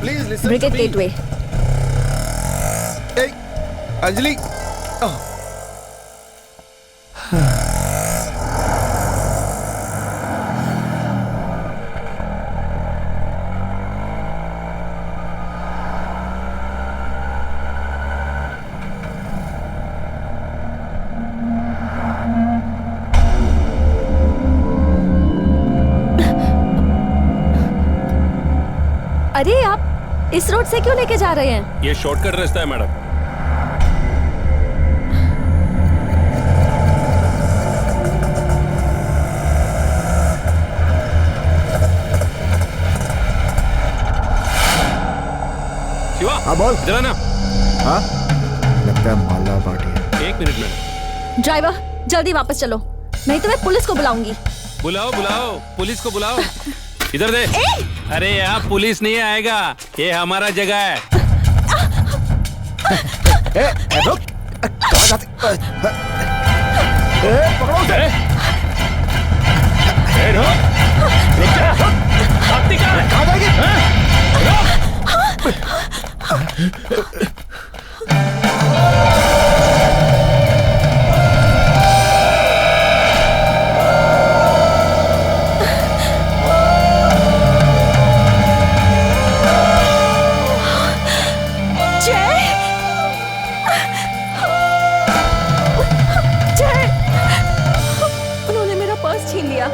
please listen to brigade me. Gateway. ए अंजलि, अरे आप इस रोड से क्यों लेके जा रहे हैं? ये शॉर्टकट रास्ता है मैडम। शिवा, हाँ बोल। इधर आना। हाँ, लगता है माला पार्टी है। 1 मिनट मैडम। ड्राइवर, जल्दी वापस चलो, नहीं तो मैं पुलिस को बुलाऊंगी। बुलाओ पुलिस को बुलाओ। इधर दे। अरे यहाँ पुलिस नहीं आएगा, ये हमारा जगह है। रुक, कहाँ जाते? पकड़ो उसे। रुक जा, भागती कहाँ है? कहाँ जाएगी? उन्होंने मेरा पर्स छीन लिया।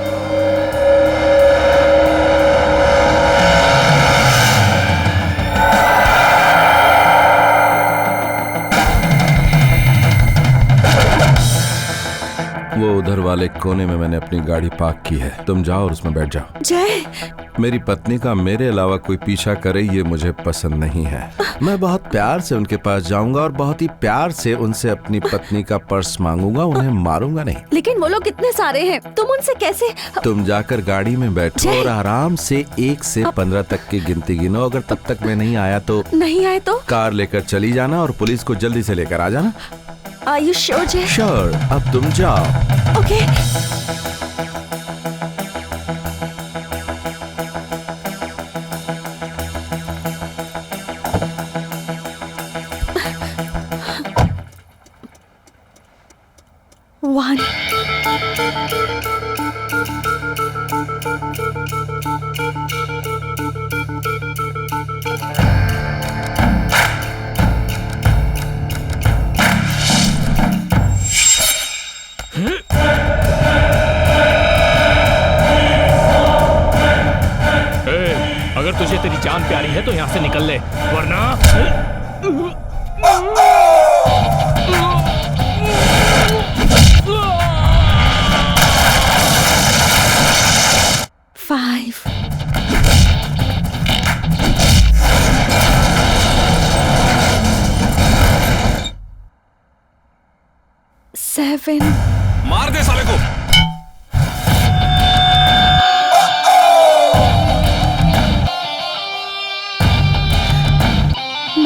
वो उधर वाले कोने में मैंने अपनी गाड़ी पार्क की है, तुम जाओ और उसमें बैठ जाओ। जय, मेरी पत्नी का मेरे अलावा कोई पीछा करे ये मुझे पसंद नहीं है। मैं बहुत प्यार से उनके पास जाऊंगा और बहुत ही प्यार से उनसे अपनी पत्नी का पर्स मांगूंगा, उन्हें मारूंगा नहीं। लेकिन वो लोग कितने सारे हैं, तुम उनसे कैसे? तुम जाकर गाड़ी में बैठो और आराम से 1 से 15 तक की गिनती गिनो। अगर तब तक मैं नहीं आया तो नहीं आए तो कार लेकर चली जाना और पुलिस को जल्दी से लेकर आ जाना। Are you sure, जय? श्योर, अब तुम जाओ। ओके। One. अगर तुझे तेरी जान प्यारी है तो यहाँ से निकल ले, वरना 5. 7. मार दे साले को। 9.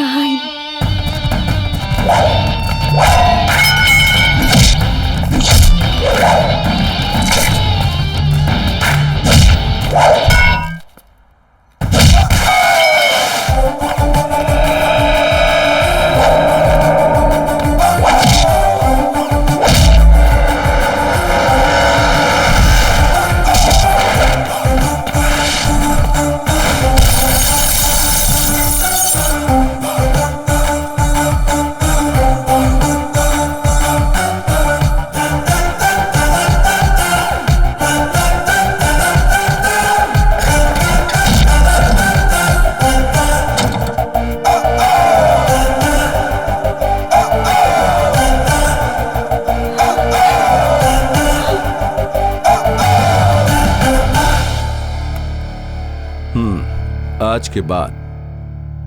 आज के बाद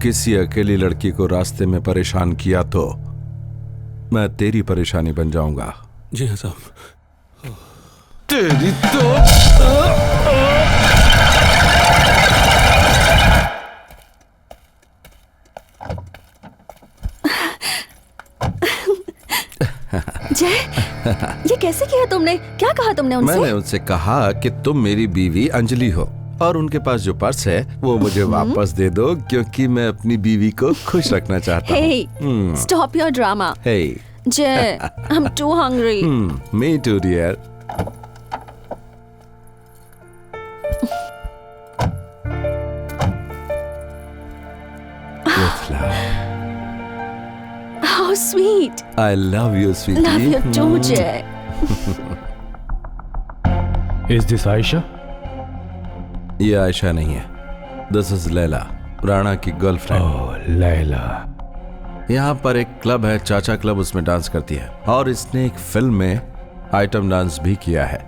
किसी अकेली लड़की को रास्ते में परेशान किया तो मैं तेरी परेशानी बन जाऊंगा। जी हाँ साहब। तेरी तो जय, ये कैसे किया तुमने? क्या कहा तुमने उनसे? मैंने उनसे कहा कि तुम मेरी बीवी अंजलि हो और उनके पास जो पर्स है वो मुझे वापस दे दो, क्योंकि मैं अपनी बीवी को खुश रखना चाहता हूँ। Hey, stop your drama. Hey. Jay, I'm too hungry. Me too, dear. With love. How sweet. I love you, sweetie. Love you too, Jay. Is this Aisha? ये आयशा नहीं है। दिस इज लैला, राणा की गर्लफ्रेंड। ओह, लैला। यहाँ पर एक क्लब है, चाचा club, उसमें डांस करती है और इसने एक फिल्म में आइटम डांस भी किया है,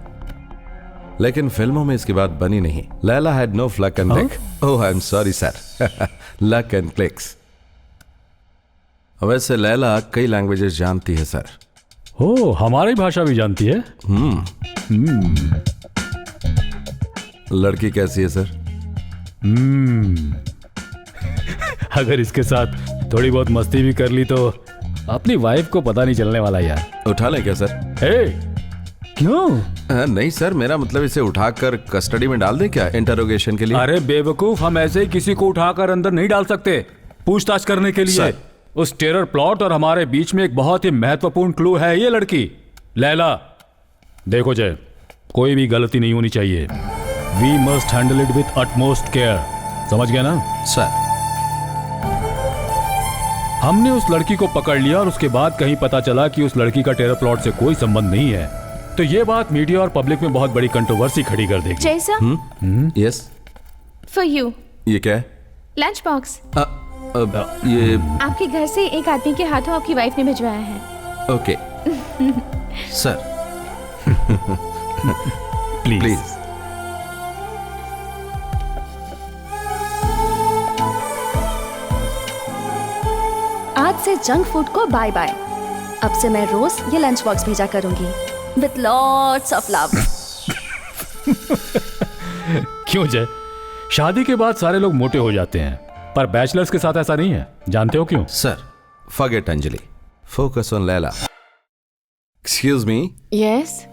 लेकिन फिल्मों में इसकी बात बनी नहीं। Laila had no fluke and click. Oh, I am sorry sir. Luck and clicks. वैसे लैला कई लैंग्वेजेस जानती है सर। ओह, हमारी भाषा भी जानती है। लड़की कैसी है सर? अगर इसके साथ थोड़ी बहुत मस्ती भी कर ली तो अपनी वाइफ को पता नहीं चलने वाला यार। उठा लें क्या सर? क्यों? नहीं सर, मेरा मतलब इसे उठाकर कस्टडी में डाल दें क्या, इंटरोगेशन के लिए? अरे बेवकूफ, हम ऐसे ही किसी को उठाकर अंदर नहीं डाल सकते, पूछताछ करने के लिए। सर। उस टेरर प्लॉट और हमारे बीच में एक बहुत ही महत्वपूर्ण क्लू है ये लड़की लैला। देखो जय, कोई भी गलती नहीं होनी चाहिए। We must handle it with utmost care, समझ गया ना? सर। हमने उस लड़की को पकड़ लिया और उसके बाद कहीं पता चला कि उस लड़की का टेरर प्लॉट से कोई संबंध नहीं है, तो ये बात मीडिया और पब्लिक में बहुत बड़ी कंट्रोवर्सी खड़ी कर देगी। जैसा यस। For you. ये क्या है? Lunch box. ये आपके घर से एक आदमी के हाथों आपकी वाइफ ने भिजवाया है। Okay sir. प्लीज। आज से जंक फूड को बाय बाय। अब से मैं रोज ये लंच बॉक्स भेजा करूंगी विथ लॉट्स ऑफ लव। क्यों जय? शादी के बाद सारे लोग मोटे हो जाते हैं, पर बैचलर्स के साथ ऐसा नहीं है, जानते हो क्यों? Sir, forget Anjali, focus on Laila. Excuse me. Yes.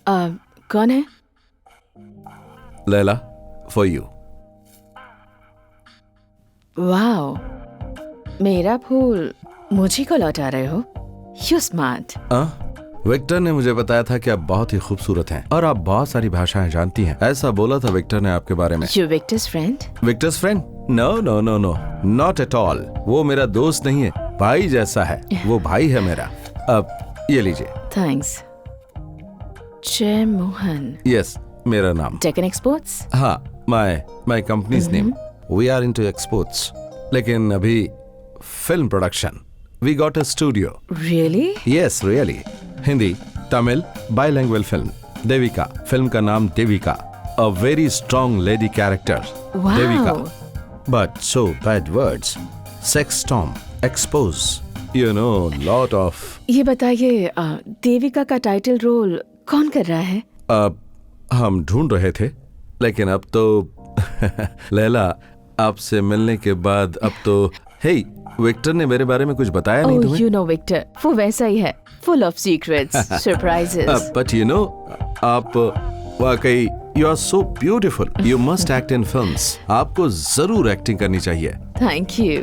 कौन है? Laila, for you. वाओ, मेरा फूल मुझे को लौटा रहे हो? You smart. विक्टर ने मुझे बताया था कि आप बहुत ही खूबसूरत हैं और आप बहुत सारी भाषाएं जानती हैं। ऐसा बोला था विक्टर ने आपके बारे में। You Victor's friend? Victor's friend? No no no no, not at all. वो मेरा दोस्त नहीं है, भाई जैसा है। वो भाई है मेरा। अब ये लीजिए। थैंक्स। जय मोहन। यस, मेरा नाम। डेक्कन एक्सपोर्ट्स? हाँ, my company's name. We are into exports, लेकिन अभी film production. We got a studio. Really? Yes, really. Hindi, Tamil, bilingual film. Devika, film का नाम Devika. A very strong lady character, Devika. But so bad words, sex storm, expose, you know, lot of. ये बताइए, देविका का title role कौन कर रहा है? हम ढूंढ रहे थे, लेकिन अब तो लैला, आपसे मिलने के बाद अब तो। हे, विक्टर ने मेरे बारे में कुछ बताया नहीं तुम्हें? यू नो विक्टर, वो वैसा ही है, full of secrets, surprises. But you know, आप वाकई you are so beautiful. You must act in films. आपको जरूर एक्टिंग करनी चाहिए। Thank you.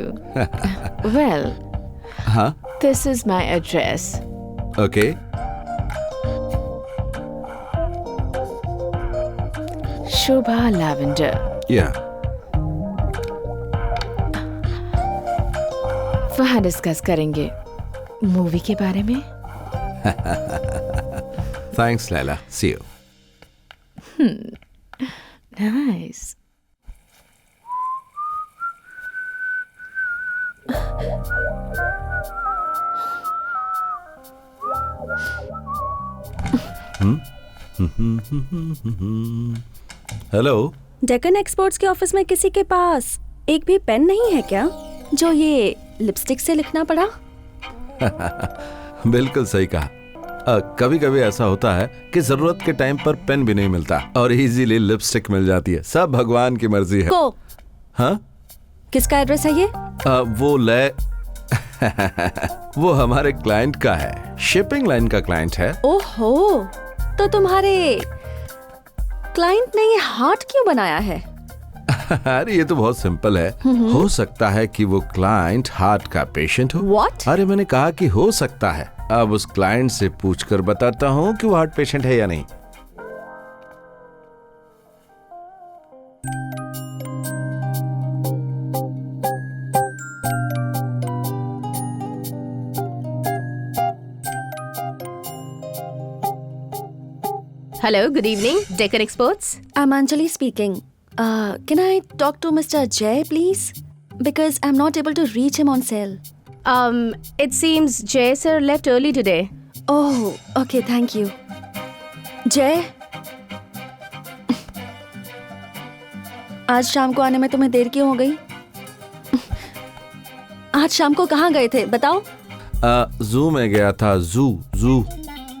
वेल, हाँ, this is my address. Okay. Shobha lavender. Yeah, वहाँ डिस्कस करेंगे मूवी के बारे में। Thanks Laila, see you. Nice. Hello. Deccan exports के ऑफिस में किसी के पास एक भी पेन नहीं है क्या, जो ये लिपस्टिक से लिखना पड़ा? बिल्कुल सही कहा। कभी कभी ऐसा होता है कि जरूरत के टाइम पर पेन भी नहीं मिलता और इजीली लिपस्टिक मिल जाती है। सब भगवान की मर्जी है। को? हाँ? किसका एड्रेस है ये? वो वो हमारे क्लाइंट का है, शिपिंग लाइन का क्लाइंट है। ओहो, तो तुम्हारे क्लाइंट ने ये हार्ट क्यों बनाया है? अरे ये तो बहुत सिंपल है। हो सकता है कि वो क्लाइंट हार्ट का पेशेंट हो। What? अरे मैंने कहा कि हो सकता है। अब उस क्लाइंट से पूछकर बताता हूँ कि वो हार्ट पेशेंट है या नहीं। Hello, good evening, Deccan Exports. I'm Anjali speaking. Can I talk to Mr. Jay, please? Because I'm not able to reach him on cell. It seems Jay sir left early today. Oh, okay, thank you. Jay? आज शाम को आने में तुम्हें देर क्यों हो गई? आज शाम को कहाँ गए थे, बताओ? जू में गया था। जू।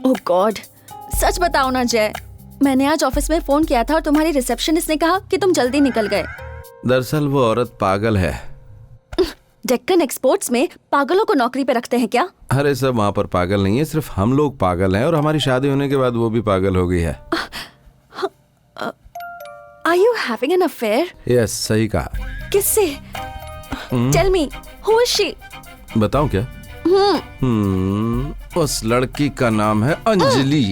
ओह गॉड, सच बताओ ना जय। मैंने आज ऑफिस में फोन किया था और तुम्हारी रिसेप्शनिस्ट ने कहा कि तुम जल्दी निकल गए। दरअसल वो औरत पागल है। डेक्कन एक्सपोर्ट्स में पागलों को नौकरी पे रखते हैं क्या? अरे सब वहाँ पर पागल नहीं है, सिर्फ हम लोग पागल हैं और हमारी शादी होने के बाद वो भी पागल हो गई है। Are you having an affair? Yes, सही कहा। किससे? Tell me, who is she? बताऊं क्या? उस लड़की का नाम है अंजलि।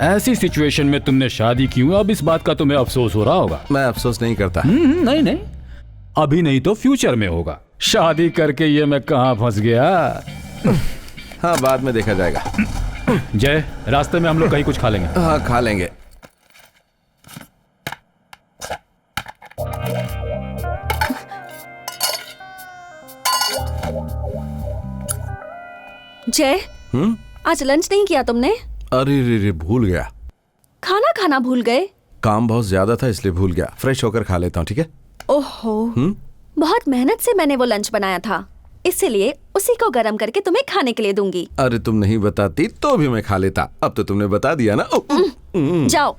ऐसी सिचुएशन में तुमने शादी क्यों? अब इस बात का तुम्हें अफसोस हो रहा होगा। मैं अफसोस नहीं करता। नहीं नहीं, अभी नहीं तो फ्यूचर में होगा। शादी करके ये मैं कहाँ फंस गया। हाँ, बाद में देखा जाएगा। जय, रास्ते में हम लोग कहीं कुछ खा लेंगे। हाँ, खा लेंगे। जय, आज लंच नहीं किया तुमने? अरे रे भूल गया। खाना खाना भूल गए? काम बहुत ज्यादा था इसलिए भूल गया। फ्रेश होकर खा लेता हूँ, ठीक है? ओहो, बहुत मेहनत से मैंने वो लंच बनाया था, इसलिए उसी को गरम करके तुम्हें खाने के लिए दूंगी। अरे तुम नहीं बताती तो भी मैं खा लेता। अब तो तुमने बता दिया ना। जाओ।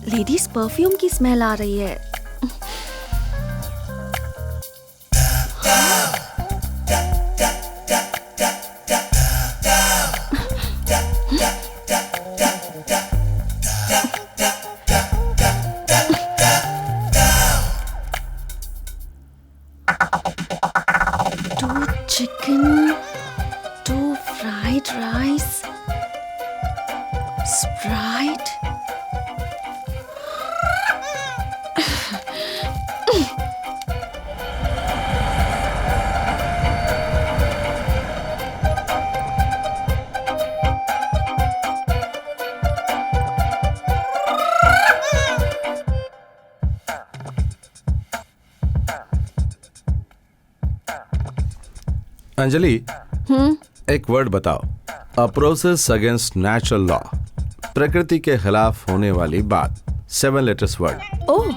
लेडीज परफ्यूम की स्मेल आ रही है। Chicken, 2 fried rice, Sprite. Anjali, एक वर्ड बताओ। A process against natural law, प्रकृति के खिलाफ होने वाली बात। 7 लेटर्स वर्ड। ओह,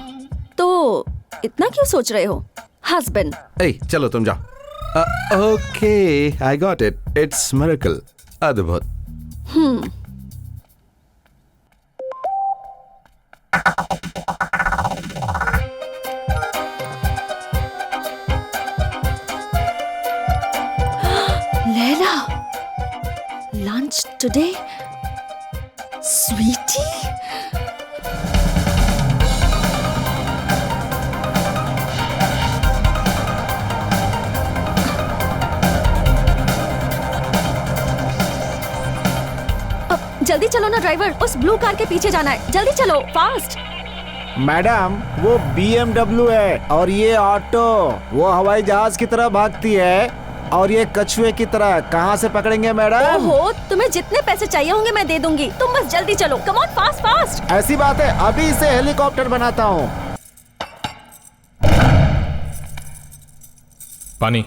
तो इतना क्यों सोच रहे हो? हस्बैंड। ए, चलो तुम जाओ। Okay, I got it. It's miracle. अद्भुत। Leila, lunch today? Sweetie? जल्दी चलो ना ड्राइवर, उस ब्लू कार के पीछे जाना है। जल्दी चलो, फास्ट। मैडम, वो BMW है और ये ऑटो। वो हवाई जहाज की तरह भागती है और ये कछुए की तरह। कहाँ से पकड़ेंगे मैडम? ओहो, तुम्हें जितने पैसे चाहिए होंगे मैं दे दूंगी, तुम बस जल्दी चलो। Come on, fast fast. ऐसी बात है, अभी इसे हेलीकॉप्टर बनाता हूँ। पानी।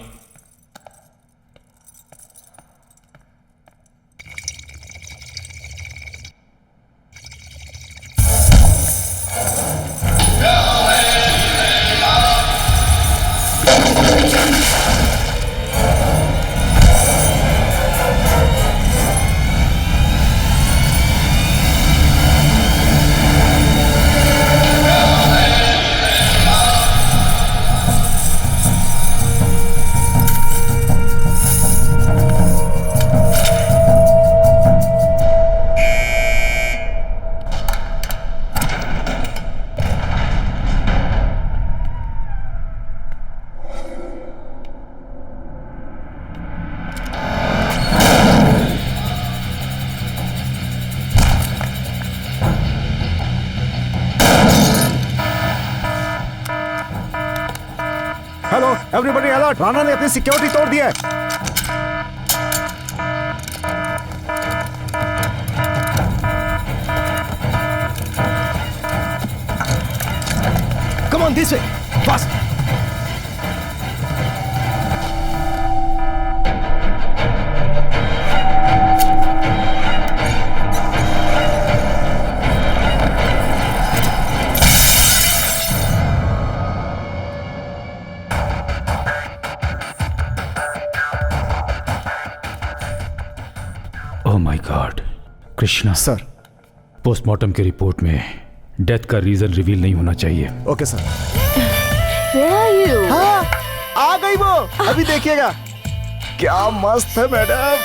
हेलो एवरीबॉडी अलर्ट, राणा ने अपनी सिक्योरिटी तोड़ दी है। Come on, this way, fast. Oh my God, Krishna. Sir, postmortem की रिपोर्ट में डेथ का रीजन रिवील नहीं होना चाहिए। Okay sir. Where are you? हाँ, आ गई वो। अभी देखिएगा क्या मस्त है madam.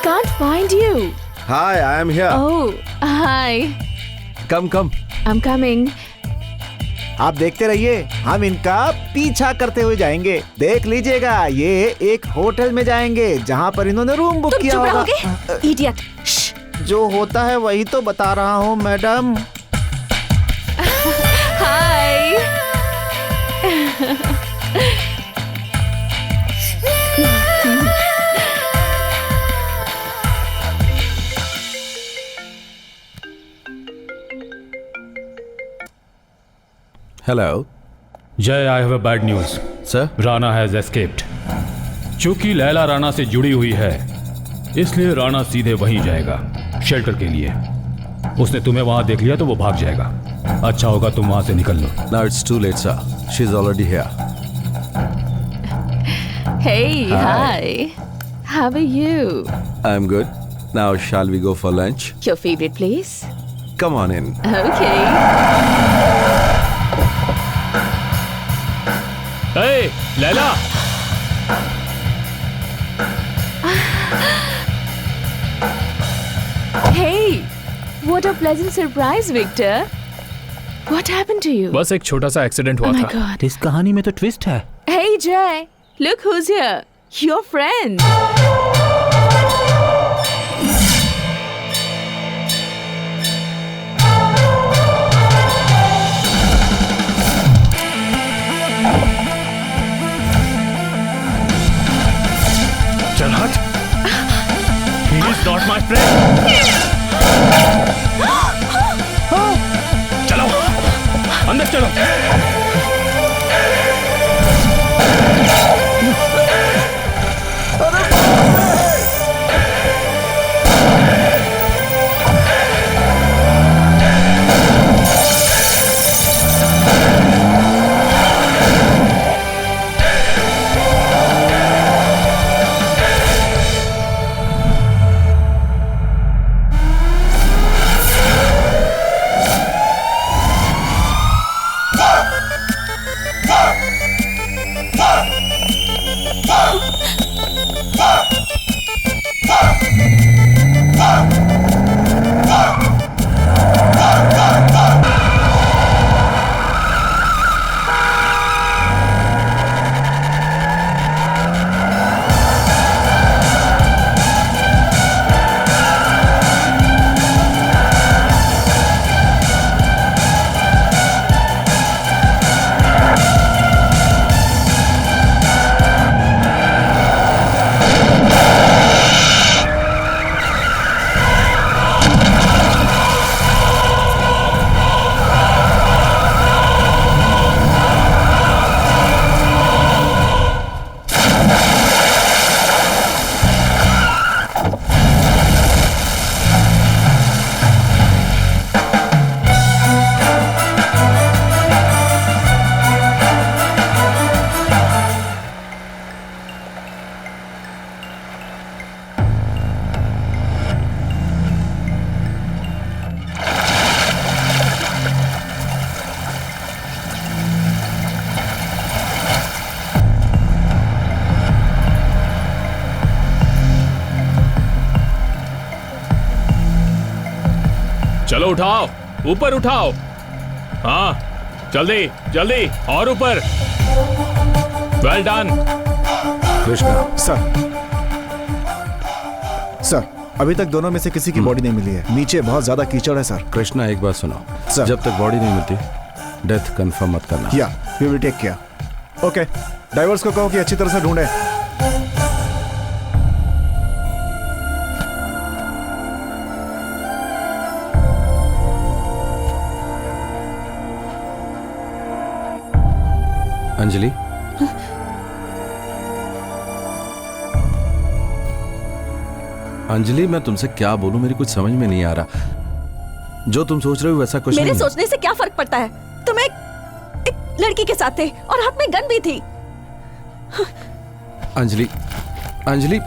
Can't find you. Hi, I am here. Oh, hi. Come. I'm coming. आप देखते रहिए, हम इनका पीछा करते हुए जाएंगे। देख लीजिएगा, ये एक होटल में जाएंगे जहाँ पर इन्होंने रूम बुक किया होगा। इडियट। जो होता है वही तो बता रहा हूँ मैडम। Hi. Hello. जय, आई have a bad news. Sir? Rana has escaped. चूंकि लैला राणा से जुड़ी हुई है, इसलिए राणा सीधे वहीं जाएगा, शेल्टर के लिए। उसने तुम्हें वहां देख लिया तो वो भाग जाएगा। अच्छा होगा तुम वहां से निकल लो। Now it's too late, sir. She's already here. Hey, hi. How are you? I'm good. Now shall we go for lunch? Your favorite place? Come on in. Okay. Hey, Laila! Hey, what a pleasant surprise, Victor. What happened to you? बस एक छोटा सा accident Oh हुआ my था। God. इस कहानी में तो ट्विस्ट है। Hey, Jay. Look who's here. Your friend. चल हट। He is not my friend. चलो, अंदर चलो। चलो उठाओ, ऊपर उठाओ। हाँ, जल्दी जल्दी और ऊपर। Well done. कृष्णा। सर, अभी तक दोनों में से किसी की बॉडी नहीं मिली है। नीचे बहुत ज्यादा कीचड़ है सर। कृष्णा, एक बात सुनो। सर। जब तक बॉडी नहीं मिलती डेथ कंफर्म मत करना। Yeah we will take care. Okay, drivers को कहो कि अच्छी तरह से ढूंढे। अंजलि, अंजलि, मैं तुमसे क्या बोलूं, मेरी कुछ समझ में नहीं आ रहा। जो तुम सोच रहे हो वैसा कुछ मेरे नहीं। सोचने से क्या फर्क पड़ता है? तुम एक लड़की के साथ थे और हाथ में गन भी थी। अंजलि, अंजलि,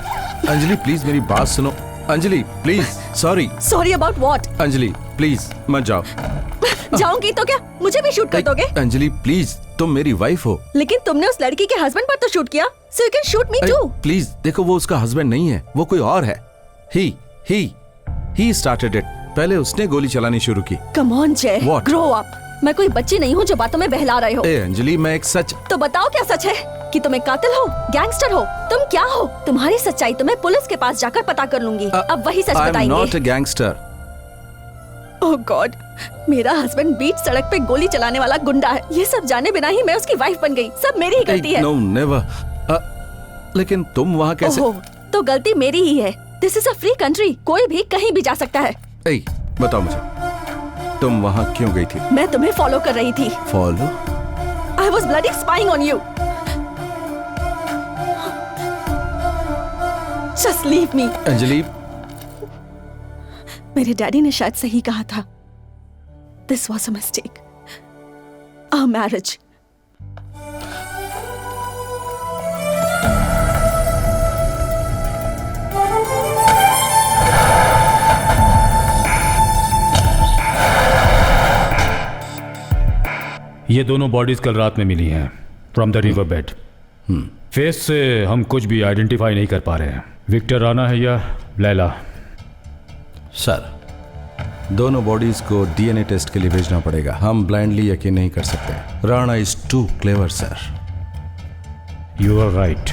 अंजलि, प्लीज मेरी बात सुनो। Anjali please, sorry. Sorry about what? Anjali please मत जाओ। जाऊंगी तो क्या मुझे भी शूट कर दोगे? अंजलि प्लीज, तुम मेरी वाइफ हो। लेकिन तुमने उस लड़की के हस्बैंड पर तो शूट किया, so you can shoot me too. Please देखो, वो उसका हस्बैंड नहीं है, वो कोई और है। He started it. पहले उसने गोली चलानी शुरू की। कम ऑन जय, What? Grow up. मैं कोई बच्ची नहीं हूँ जो बातों में बहला रहे हो। ए अंजलि, मैं एक सच। तो बताओ क्या सच है? कि तुम एक कातिल हो, गैंगस्टर हो, तुम क्या हो? तुम्हारी सच्चाई तो मैं पुलिस के पास जाकर पता कर लूंगी। अब वही सच बताएंगे। I am not a gangster. Oh God, मेरा हस्बैंड बीच सड़क पे गोली चलाने वाला गुंडा है। ये सब जाने बिना ही मैं उसकी वाइफ बन गई। सब मेरी ही गलती है। No never. लेकिन तुम वहाँ कैसे? ओहो, तो गलती मेरी ही है। This is a free country, कोई भी कहीं भी जा सकता है। बताओ मुझे, तुम वहाँ क्यों गई थी? मैं तुम्हें फॉलो कर रही थी। Follow? I was bloody spying on you. Just leave me. Anjali, मेरे डैडी ने शायद सही कहा था। This was a mistake. Our marriage. ये दोनों बॉडीज कल रात में मिली हैं from the river bed. Face से हम कुछ भी आइडेंटिफाई नहीं कर पा रहे हैं। विक्टर राणा है या लैला? सर, दोनों बॉडीज को डीएनए टेस्ट के लिए भेजना पड़ेगा। हम ब्लाइंडली यकीन नहीं कर सकते। Rana is too clever sir. You are right.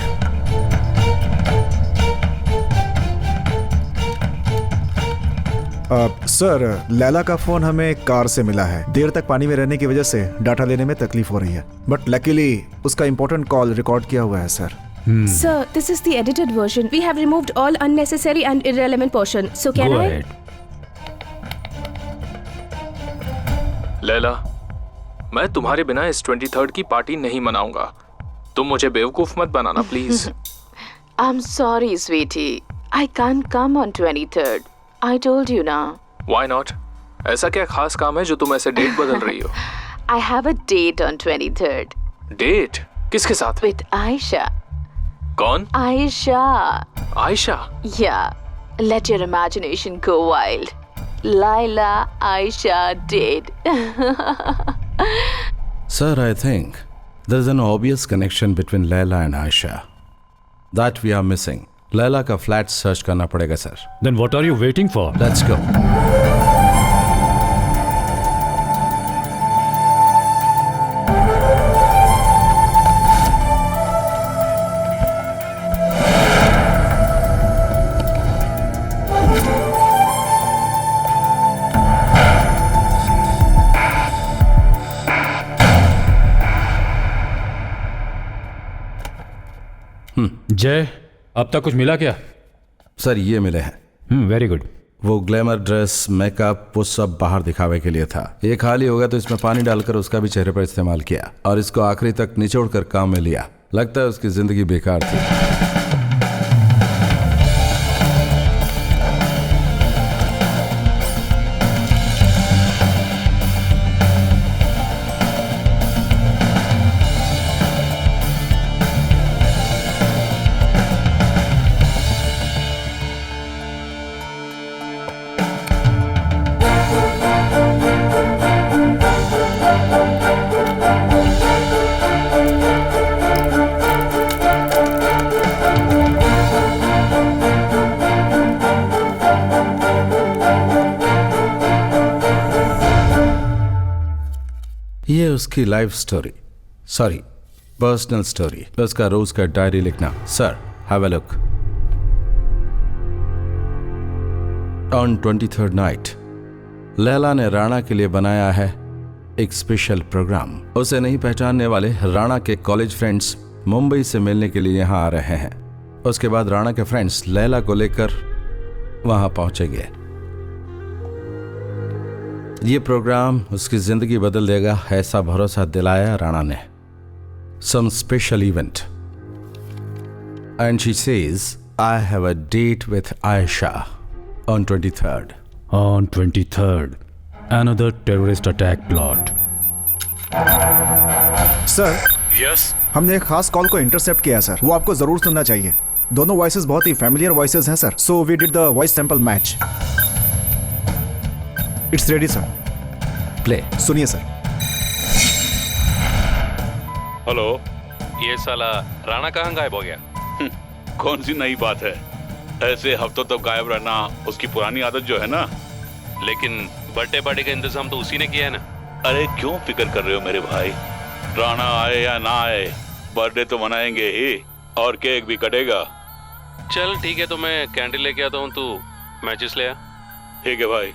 Sir, Laila का फोन हमें कार से मिला है। देर तक पानी में रहने की वजह से डाटा लेने में तकलीफ हो रही है, बट लकीली उसका इंपॉर्टेंट कॉल रिकॉर्ड किया हुआ है sir. Sir, this is the edited version. We have removed all unnecessary and irrelevant portion. So can Go I? ahead. Laila, मैं तुम्हारे बिना इस 23rd की पार्टी नहीं मनाऊंगा। तुम मुझे बेवकूफ मत बनाना please. I'm sorry, sweetie. I can't come on 23rd. I told you now. Why not? ऐसा क्या खास काम है जो तुम ऐसे डेट बदल रही हो? I have a date on 23rd. Date? किसके साथ? With Aisha. कौन? Aisha. Aisha? Yeah. Let your imagination go wild. Laila Aisha date. Sir, I think there is an obvious connection between Laila and Aisha that we are missing. Laila का flat search करना पड़ेगा sir. Then what are you waiting for? Let's go. जय, अब तक कुछ मिला क्या? Sir, ये मिले हैं। Very good. वो ग्लैमर ड्रेस, मेकअप, वो सब बाहर दिखावे के लिए था। ये खाली हो गया तो इसमें पानी डालकर उसका भी चेहरे पर इस्तेमाल किया और इसको आखिरी तक निचोड़ कर काम में लिया। लगता है उसकी जिंदगी बेकार थी। ये उसकी life story, sorry personal story, उसका रोज का डायरी लिखना। Sir, have a look. On 23rd night Laila ने राणा के लिए बनाया है एक स्पेशल प्रोग्राम। उसे नहीं पहचानने वाले राणा के कॉलेज फ्रेंड्स मुंबई से मिलने के लिए यहाँ आ रहे हैं। उसके बाद राणा के फ्रेंड्स लैला को लेकर वहां पहुंचेंगे। ये प्रोग्राम उसकी जिंदगी बदल देगा, ऐसा भरोसा दिलाया राणा ने। Some special event and she says I have a date with Aisha on 23rd। On 23rd, another terrorist attack plot. Sir, yes, हमने एक खास कॉल को इंटरसेप्ट किया सर। वो आपको जरूर सुनना चाहिए। दोनों वॉइसेस बहुत ही फैमिलियर वॉइसेस हैं sir, so we did the voice sample match. It's ready sir. Play. सुनिए सर। हेलो, ये साला राणा कहाँ गायब हो गया? कौन सी नई बात है? ऐसे हफ्तों तक गायब रहना उसकी पुरानी आदत जो है ना। लेकिन बर्थडे पार्टी का इंतजाम तो उसी ने किया है ना। अरे क्यों फिक्र कर रहे हो मेरे भाई? राणा आए या ना आए, बर्थडे तो मनाएंगे ही और केक भी कटेगा। चल ठीक है, तो मैं कैंडल लेके आता हूँ, तू मैचेस ले आ। ठीक है भाई।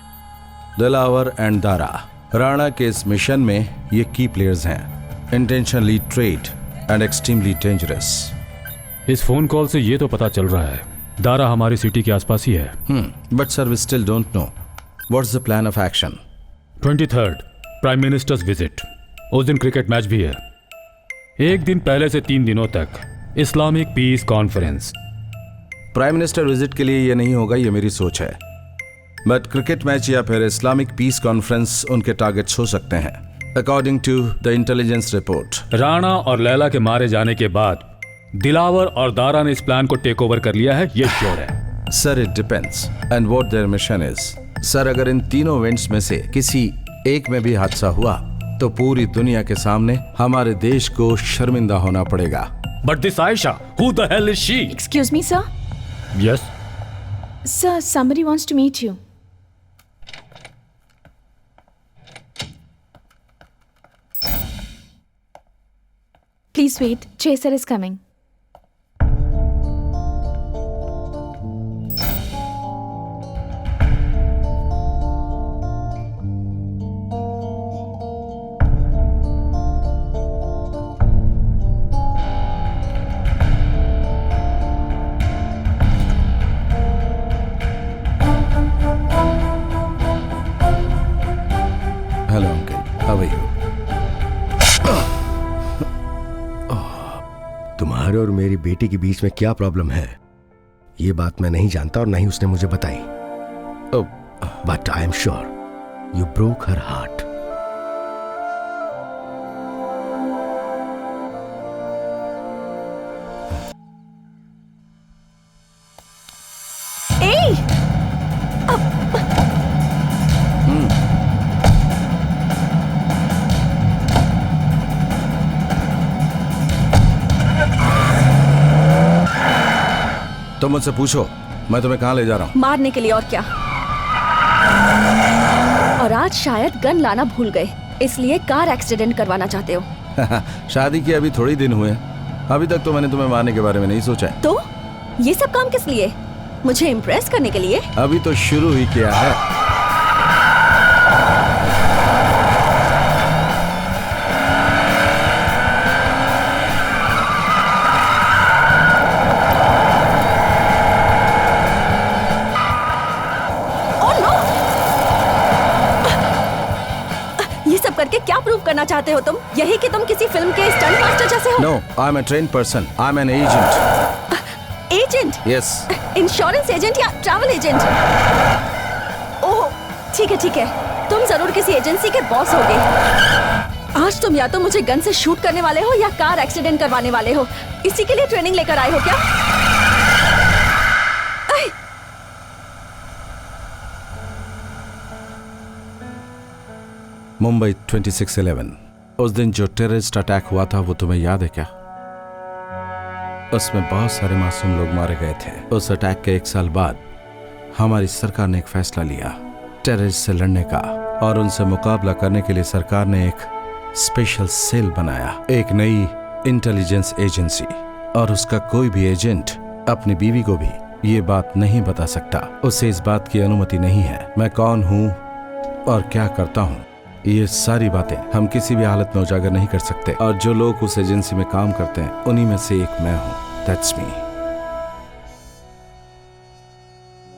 दिलावर एंड दारा, राणा के इस मिशन में ये की प्लेयर्स हैं, intentionally trade and extremely dangerous. इस फोन कॉल से ये तो पता चल रहा है दारा हमारी सिटी के आसपास ही है। But sir we still don't know what's the plan of action. 23rd prime minister's visit, उस दिन क्रिकेट मैच भी है। एक दिन पहले से 3 दिनों तक Islamic peace conference. Prime minister visit के लिए ये नहीं होगा, ये मेरी सोच है, बट क्रिकेट मैच या फिर इस्लामिक पीस कॉन्फ्रेंस उनके टारगेट्स हो सकते हैं according to the intelligence report. Rana और लैला के मारे जाने के बाद दिलावर और दारा ने इस प्लान को टेक ओवर कर लिया है, ये श्योर है। Sir it depends and what there mission is. Sir अगर इन तीनों इवेंट्स में से किसी एक में भी हादसा हुआ तो पूरी दुनिया के सामने हमारे देश को शर्मिंदा होना पड़ेगा। But this Ayesha, who the hell is she? Excuse me sir. Yes sir, somebody wants to meet you. Please wait. Chaser is coming. Hello uncle, how are you? तुम्हारे और मेरी बेटी के बीच में क्या प्रॉब्लम है ये बात मैं नहीं जानता और नहीं उसने मुझे बताई। But I am sure you broke her heart. तो मुझसे पूछो मैं तुम्हें कहां ले जा रहा हूं? मारने के लिए, और क्या। और आज शायद गन लाना भूल गए, इसलिए कार एक्सीडेंट करवाना चाहते हो। शादी के अभी थोड़ी दिन हुए, अभी तक तो मैंने तुम्हें मारने के बारे में नहीं सोचा है। तो ये सब काम किस लिए? मुझे इम्प्रेस करने के लिए? अभी तो शुरू ही किया है। करके क्या प्रूव करना चाहते हो तुम? यही कि तुम किसी फिल्म के स्टंट मास्टर जैसे हो? No, I'm a trained person. I'm an agent. Agent? Yes. Insurance agent या ट्रैवल एजेंट? ओह, ठीक है। तुम जरूर किसी एजेंसी के बॉस होगे। आज तुम या तो मुझे गन से शूट करने वाले हो या कार एक्सीडेंट करवाने वाले हो। इसी के लिए ट्रेनिंग लेकर आए हो क्या? मुंबई 26/11, उस दिन जो टेररिस्ट अटैक हुआ था वो तुम्हें याद है क्या? उसमें बहुत सारे मासूम लोग मारे गए थे। उस अटैक के 1 साल बाद हमारी सरकार ने एक फैसला लिया टेररिस्ट से लड़ने का, और उनसे मुकाबला करने के लिए सरकार ने एक स्पेशल सेल बनाया, एक नई इंटेलिजेंस एजेंसी। और उसका कोई भी एजेंट अपनी बीवी को भी ये बात नहीं बता सकता, उसे इस बात की अनुमति नहीं है। मैं कौन हूँ और क्या करता हूँ, ये सारी बातें हम किसी भी हालत में उजागर नहीं कर सकते। और जो लोग उस एजेंसी में काम करते हैं उन्हीं में से एक मैं हूं। That's me.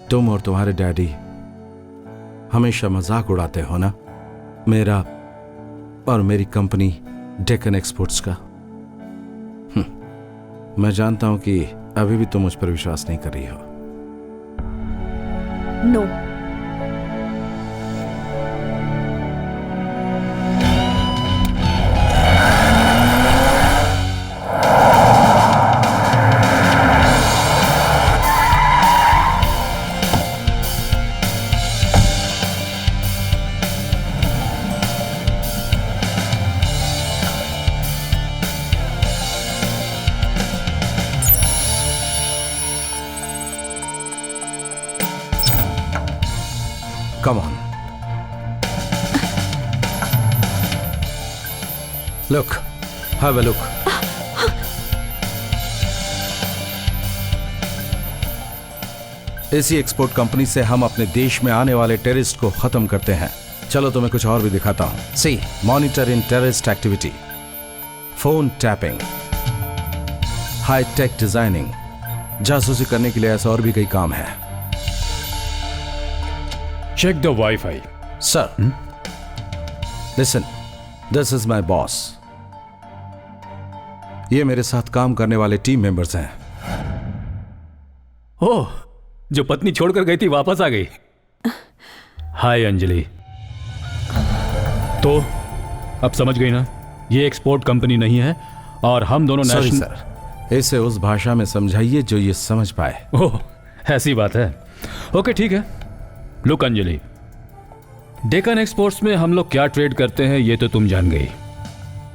तुम और तुम्हारे डैडी हमेशा मजाक उड़ाते हो ना मेरा और मेरी कंपनी डेक्कन एक्सपोर्ट्स का। मैं जानता हूं कि अभी भी तुम मुझ पर विश्वास नहीं कर रही हो। No. Come on. Look, have a look. इसी एक्सपोर्ट कंपनी से हम अपने देश में आने वाले टेररिस्ट को खत्म करते हैं। चलो तुम्हें कुछ और भी दिखाता हूं। See, monitor in terrorist activity, phone tapping, high tech designing. जासूसी करने के लिए ऐसा और भी कई काम है। Check the WiFi. Sir, listen, this is my boss. ये मेरे साथ काम करने वाले टीम मेंबर्स हैं। ओह, जो पत्नी छोड़कर गई थी वापस आ गई। हाय अंजलि। तो अब समझ गई ना, ये एक्सपोर्ट कंपनी नहीं है और हम दोनों सॉरी नेशनल। सर, इसे उस भाषा में समझाइए जो ये समझ पाए। ओह, ऐसी बात है। ओके ठीक है। लुक अंजलि, डेकन एक्सपोर्ट्स में हम लोग क्या ट्रेड करते हैं ये तो तुम जान गई।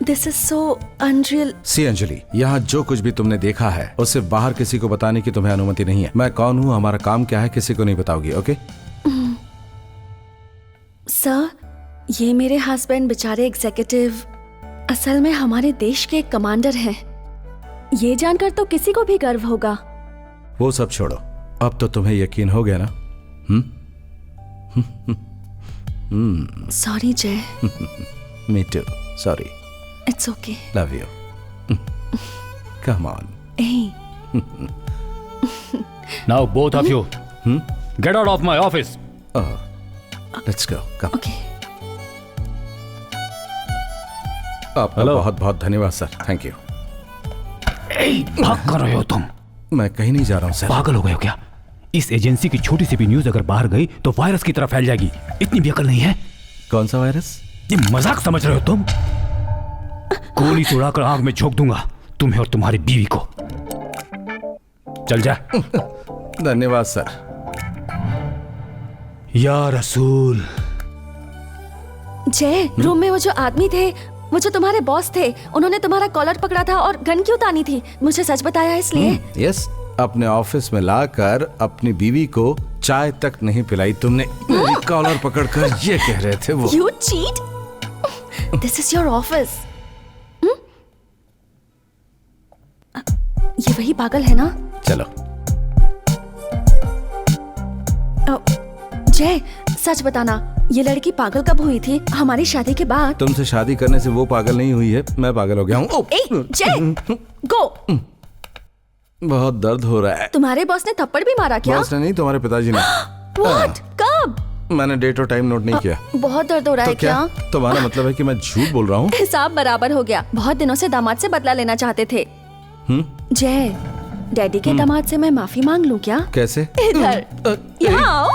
This is so unreal. See Anjali, यहाँ जो कुछ भी तुमने देखा है उसे बाहर किसी को बताने की तुम्हें अनुमति नहीं है। मैं कौन हूँ, हमारा काम क्या है, किसी को नहीं बताओगी, ओके? सर, ये मेरे हस्बैंड बेचारे एग्जीक्यूटिव असल में हमारे देश के कमांडर हैं। ये जानकर तो किसी को भी गर्व होगा। वो सब छोड़ो, अब तो तुम्हें यकीन हो गया ना? Sorry Jay. Me too, sorry. It's okay. Love you. Come on. Now both of you get out of my office. Let's go, come. Okay. आपका बहुत बहुत धन्यवाद सर, थैंक यू। भाग कर रहे हो तुम? मैं कहीं नहीं जा रहा हूँ सर। पागल हो गए हो क्या? इस एजेंसी की छोटी सी भी न्यूज अगर बाहर गई तो वायरस की तरह फैल जाएगी। इतनी भी अकल नहीं है? कौन सा वायरस? ये मजाक समझ रहे हो तुम? गोली से उड़ाकर आग में झोंक दूंगा तुम्हें और तुम्हारी बीवी को। चल जा। धन्यवाद सर। या रसूल। जय, रूम में वो जो आदमी थे, वो जो तुम्हारे बॉस थे, उन्होंने तुम्हारा कॉलर पकड़ा था और गन क्यों तानी थी? मुझे सच बताया इसलिए? यस, अपने ऑफिस में लाकर अपनी बीवी को चाय तक नहीं पिलाई तुमने। मेरी कॉलर पकड़कर ये कह रहे थे वो। You cheat? This is your office. ये वही पागल है ना? चलो। जय, सच बताना, ये लड़की पागल कब हुई थी? हमारी शादी के बाद? तुमसे शादी करने से वो पागल नहीं हुई है, मैं पागल हो गया हूँ। जय, गो। बहुत दर्द हो रहा है। तुम्हारे बॉस ने थप्पड़ भी मारा क्या? बॉस ने नहीं, तुम्हारे पिताजी ने। What? कब? मैंने डेट और टाइम नोट नहीं किया। बहुत दर्द हो रहा है क्या? तुम्हारा मतलब है कि मैं झूठ बोल रहा हूँ? हिसाब बराबर हो गया। बहुत दिनों से दामाद से बदला लेना चाहते थे। जय, डैडी के दामाद से मैं माफी मांग लूं क्या? कैसे? इधर, यहाँ आओ।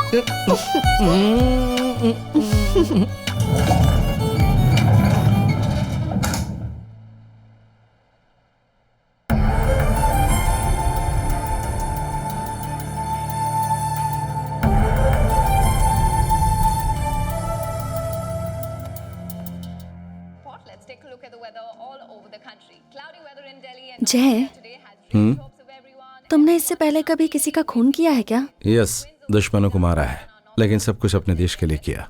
जय, तुमने इससे पहले कभी किसी का खून किया है क्या? यस, दुश्मनों को मारा है, लेकिन सब कुछ अपने देश के लिए किया।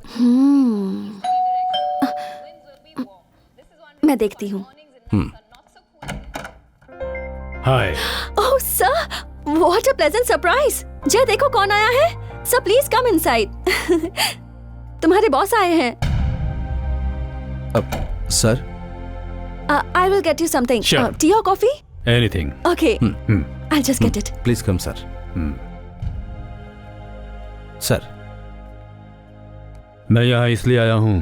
मैं देखती हूँ। Hi. Oh sir, what a pleasant surprise. Jay, देखो कौन आया है। Sir please come inside. तुम्हारे बॉस आए हैं। Sir, I will get you something. Sure. Tea or coffee? Anything. Okay. I'll just get it. Please come sir. Sir, मैं यहाँ इसलिए आया हूँ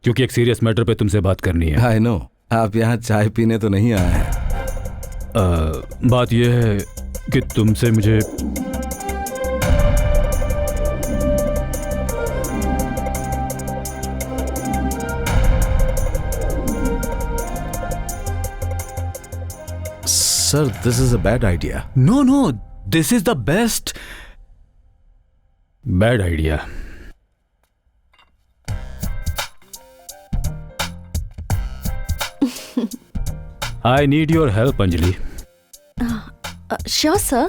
क्योंकि एक सीरियस मैटर पे तुमसे बात करनी है। आई नो, आप यहाँ चाय पीने तो नहीं आए हैं। बात यह है कि तुमसे मुझे Sir, this is a bad idea. No, this is the best. Bad idea. I need your help, Anjali. Sure, sir.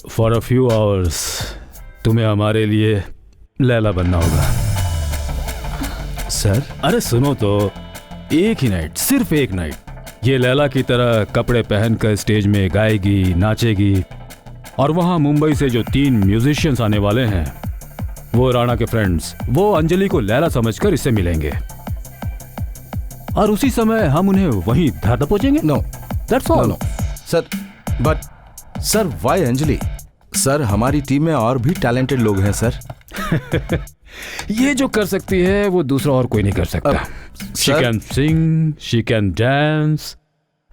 For a few hours, तुम्हें हमारे लिए लैला बनना होगा। सर अरे सुनो तो, एक ही नाइट, सिर्फ एक नाइट, ये लैला की तरह कपड़े पहनकर स्टेज में गाएगी, नाचेगी, और वहां मुंबई से जो 3 म्यूजिशियंस आने वाले हैं, वो राणा के फ्रेंड्स, वो अंजलि को लैला समझकर इससे मिलेंगे, और उसी समय हम उन्हें वहीं धर दबोचेंगे। No, that's all. No sir, but sir why Anjali? Sir हमारी टीम में और भी टैलेंटेड लोग हैं सर। ये जो कर सकती है वो दूसरा और कोई नहीं कर सकता। She can sing, she can dance.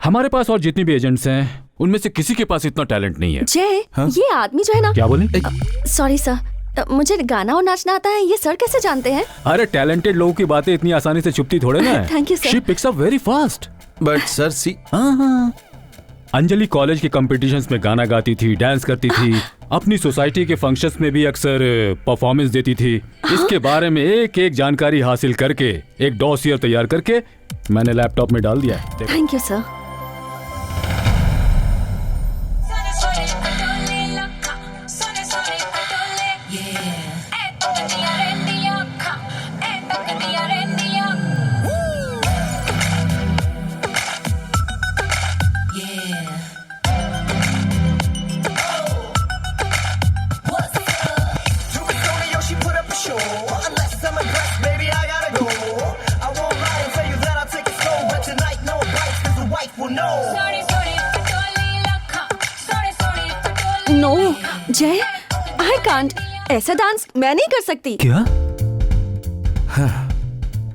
हमारे पास और जितनी भी एजेंट्स हैं, उनमें से किसी के पास इतना टैलेंट नहीं है। जय, ये आदमी जो है ना, क्या बोले? सॉरी सर, मुझे गाना और नाचना आता है, ये सर कैसे जानते हैं? अरे टैलेंटेड लोगों की बातें इतनी आसानी से छुपती थोड़े ना है। Thank you sir. She picks up very fast. But sir see, हाँ, अंजलि कॉलेज के कंपटीशंस में गाना गाती थी, डांस करती थी, अपनी सोसाइटी के फंक्शंस में भी अक्सर परफॉर्मेंस देती थी। इसके बारे में एक एक जानकारी हासिल करके एक डॉसियर तैयार करके मैंने लैपटॉप में डाल दिया है। Thank you sir. नो जय, आई कांट, ऐसा डांस मैं नहीं कर सकती। क्या? हाँ,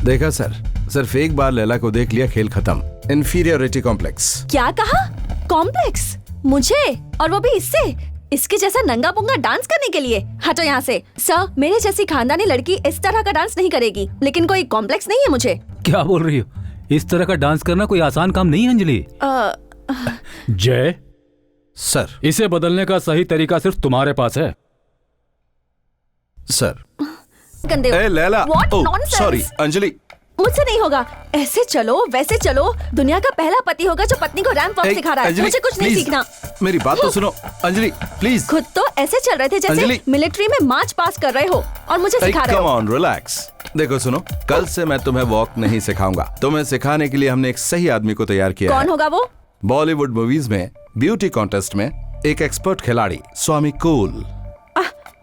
देखा सर, सिर्फ एक बार लैला को देख लिया, खेल खत्म। Inferiority complex. क्या कहा? कॉम्प्लेक्स? मुझे? और वो भी इससे? इसके जैसा नंगा पुंगा डांस करने के लिए? हटो यहाँ से। सर, मेरे जैसी खानदानी लड़की इस तरह का डांस नहीं करेगी, लेकिन कोई कॉम्प्लेक्स नहीं है मुझे। क्या बोल रही हो? इस तरह का डांस करना कोई आसान काम नहीं है अंजलि। जय सर, इसे बदलने का सही तरीका सिर्फ तुम्हारे पास है। सर गंदे। ए Laila, What oh nonsense? Sorry Anjali. मुझसे नहीं होगा। ऐसे चलो वैसे चलो, दुनिया का पहला पति होगा जो पत्नी को रैंप वॉक सिखा रहा है। मुझे कुछ नहीं सीखना। मेरी बात तो सुनो अंजलि, प्लीज। खुद तो ऐसे चल रहे थे जैसे मिलिट्री में मार्च पास कर रहे हो, और मुझे सिखा रहे हो। Come on, relax. देखो सुनो, कल से मैं तुम्हें वॉक नहीं सिखाऊंगा। तुम्हें सिखाने के लिए हमने एक सही आदमी को तैयार किया है। कौन होगा वो? बॉलीवुड मूवीज में ब्यूटी कॉन्टेस्ट में एक एक्सपर्ट खिलाड़ी, Swami cool.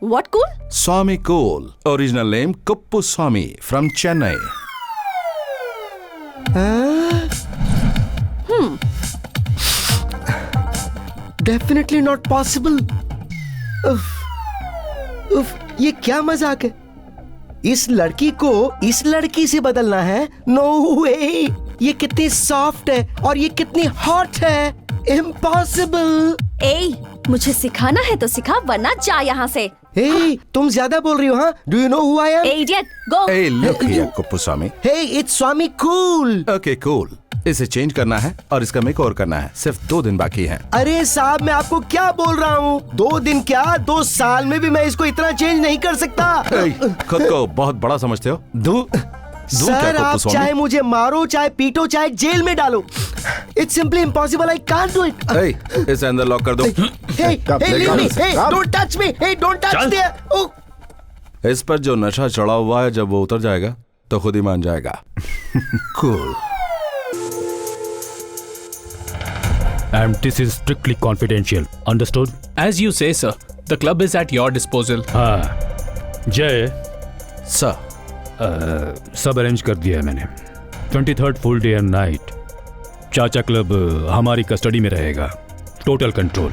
What cool? Swami cool, original name Kuppu Swami, from Chennai. Definitely not possible. ये क्या मजाक है? इस लड़की को इस लड़की से बदलना है? नो वे। ये कितनी सॉफ्ट है और ये कितनी हॉट है। इम्पॉसिबल। मुझे सिखाना है तो सिखा, वरना जा यहाँ से। तुम ज्यादा बोल रही हो। हाँ, do you know who I am? Idiot, go. Look here Kuppu Swami. It's Swami cool. Okay cool, इसे चेंज करना है और इसका मेकओवर करना है। सिर्फ 2 दिन बाकी हैं। अरे साहब, मैं आपको क्या बोल रहा हूँ? 2 दिन क्या, 2 साल में भी मैं इसको इतना चेंज नहीं कर सकता। खुद को बहुत बड़ा समझते हो? सर, आप चाहे मुझे मारो, चाहे पीटो, चाहे जेल में डालो, it's simply impossible. I can't do it. इसे अंदर लॉक कर दो। Don't touch me, don't touch there. इस पर जो नशा चढ़ा हुआ है, जब वो उतर जाएगा तो खुद ही मान जाएगा। Cool. And this is strictly confidential. Understood? As you say, sir. The club is at your disposal. हाँ, जय सर, सब अरेंज कर दिया है मैंने। 23rd full day and night चाचा क्लब हमारी कस्टडी में रहेगा। Total control.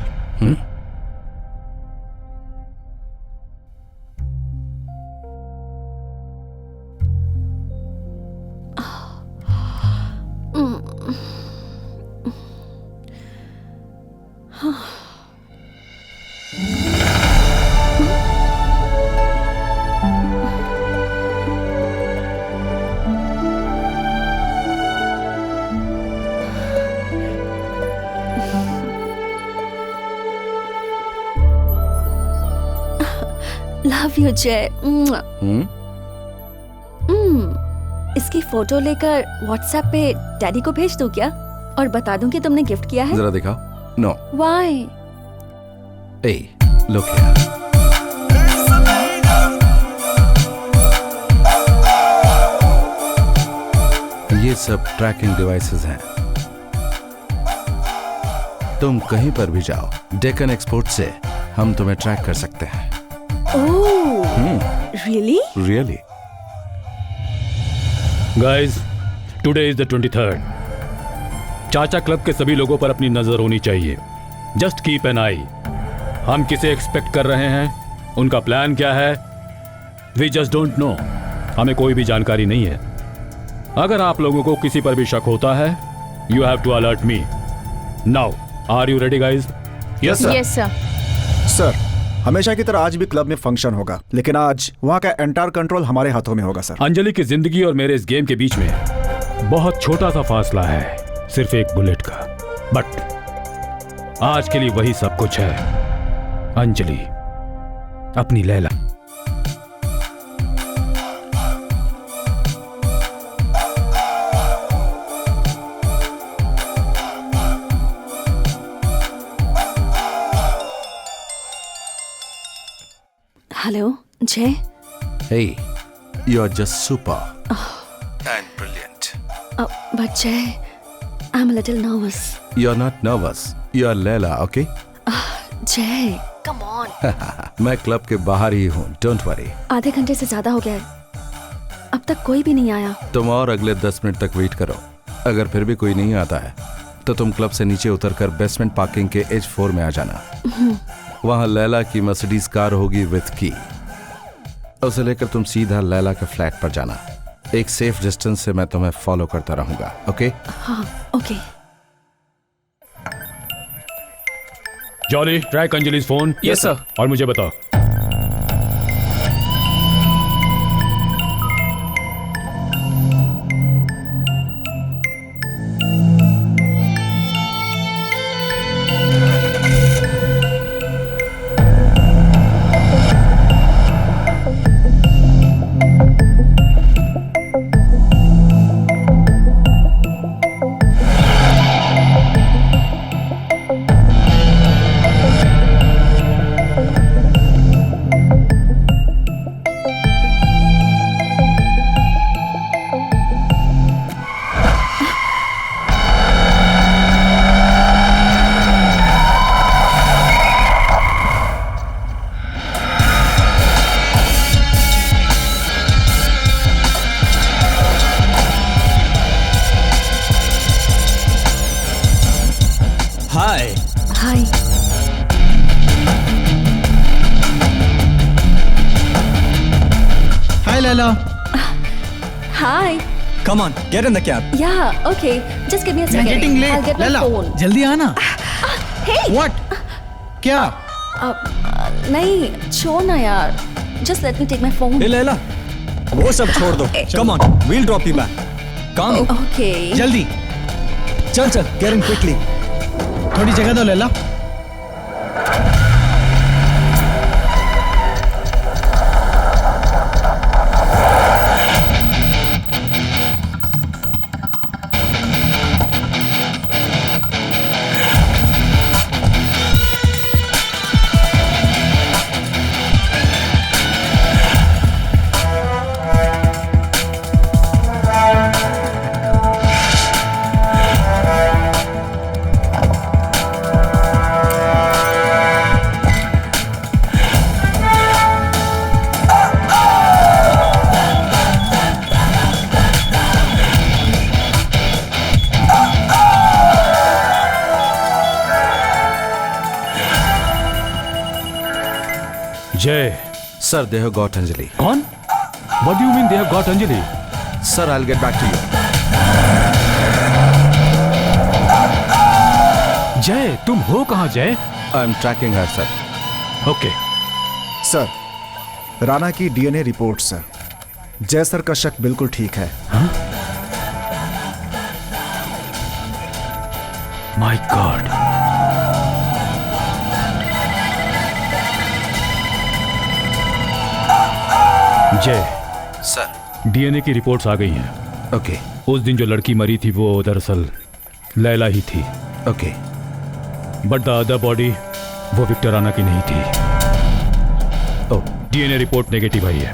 लव यू जय। इसकी फोटो लेकर व्हाट्सएप पे डैडी को भेज दूं क्या? और बता दूं कि तुमने गिफ्ट किया है? जरा दिखाओ। नो। व्हाई? Look here. ये सब ट्रैकिंग डिवाइसेस हैं। तुम कहीं पर भी जाओ, डेक्कन एक्सपोर्ट से हम तुम्हें ट्रैक कर सकते हैं। Really? Really? Guys, today is the 23rd। चाचा क्लब के सभी लोगों पर अपनी नजर होनी चाहिए। जस्ट कीप एन आई। हम किसे एक्सपेक्ट कर रहे हैं, उनका प्लान क्या है, वी जस्ट डोंट नो। हमें कोई भी जानकारी नहीं है। अगर आप लोगों को किसी पर भी शक होता है, you have to alert me now. Are you ready guys? Yes sir. Yes sir. Sir, हमेशा की तरह आज भी क्लब में फंक्शन होगा, लेकिन आज वहाँ का एंटायर कंट्रोल हमारे हाथों में होगा सर। अंजलि की जिंदगी और मेरे इस गेम के बीच में बहुत छोटा सा फासला है, सिर्फ एक बुलेट का। बट आज के लिए वही सब कुछ है। अंजलि, अपनी लैला। हेलो जय। Hey, you're just super and brilliant. But Jay, I'm a little nervous. You're not nervous. You're Leila, okay? Jay, come on. मैं क्लब के बाहर ही हूँ, डोंट वरी। आधे घंटे से ज्यादा हो गया है, अब तक कोई भी नहीं आया। तुम और अगले 10 मिनट तक वेट करो। अगर फिर भी कोई नहीं आता है तो तुम क्लब से नीचे उतरकर बेसमेंट पार्किंग के H4 में आ जाना। वहाँ लैला की मर्सिडीज कार होगी विथ की। उसे लेकर तुम सीधा लैला के फ्लैट पर जाना। एक सेफ डिस्टेंस से मैं तुम्हें फॉलो करता रहूंगा, ओके? हाँ, okay. Jolly, track Anjali's phone. Yes sir. और मुझे बताओ। Hi. Come on, get in the cab. Yeah, okay. Just give me a second. I'm getting late. I'll get my Lala, phone. जल्दी आना. Hey. What? क्या? नहीं, छोड़ ना यार. Just let me take my phone. Hey Laila, वो सब छोड़ दो. Come on, we'll drop you back. Come. Okay. जल्दी. चल, get in quickly. थोड़ी जगह दो Laila. Jay. Sir, they have got Anjali. Gone? What do you mean they have got Anjali? Sir, I'll get back to you. जय, तुम हो कहाँ जय? I'm tracking her, sir. Okay. Sir, Rana की DNA report sir. Jay sir का शक बिल्कुल ठीक है। My God. जय सर, डीएनए की रिपोर्ट्स आ गई हैं। ओके। उस दिन जो लड़की मरी थी वो दरअसल लैला ही थी। Okay. But the other body वो विक्टर राणा की नहीं थी। डीएनए रिपोर्ट नेगेटिव आई है।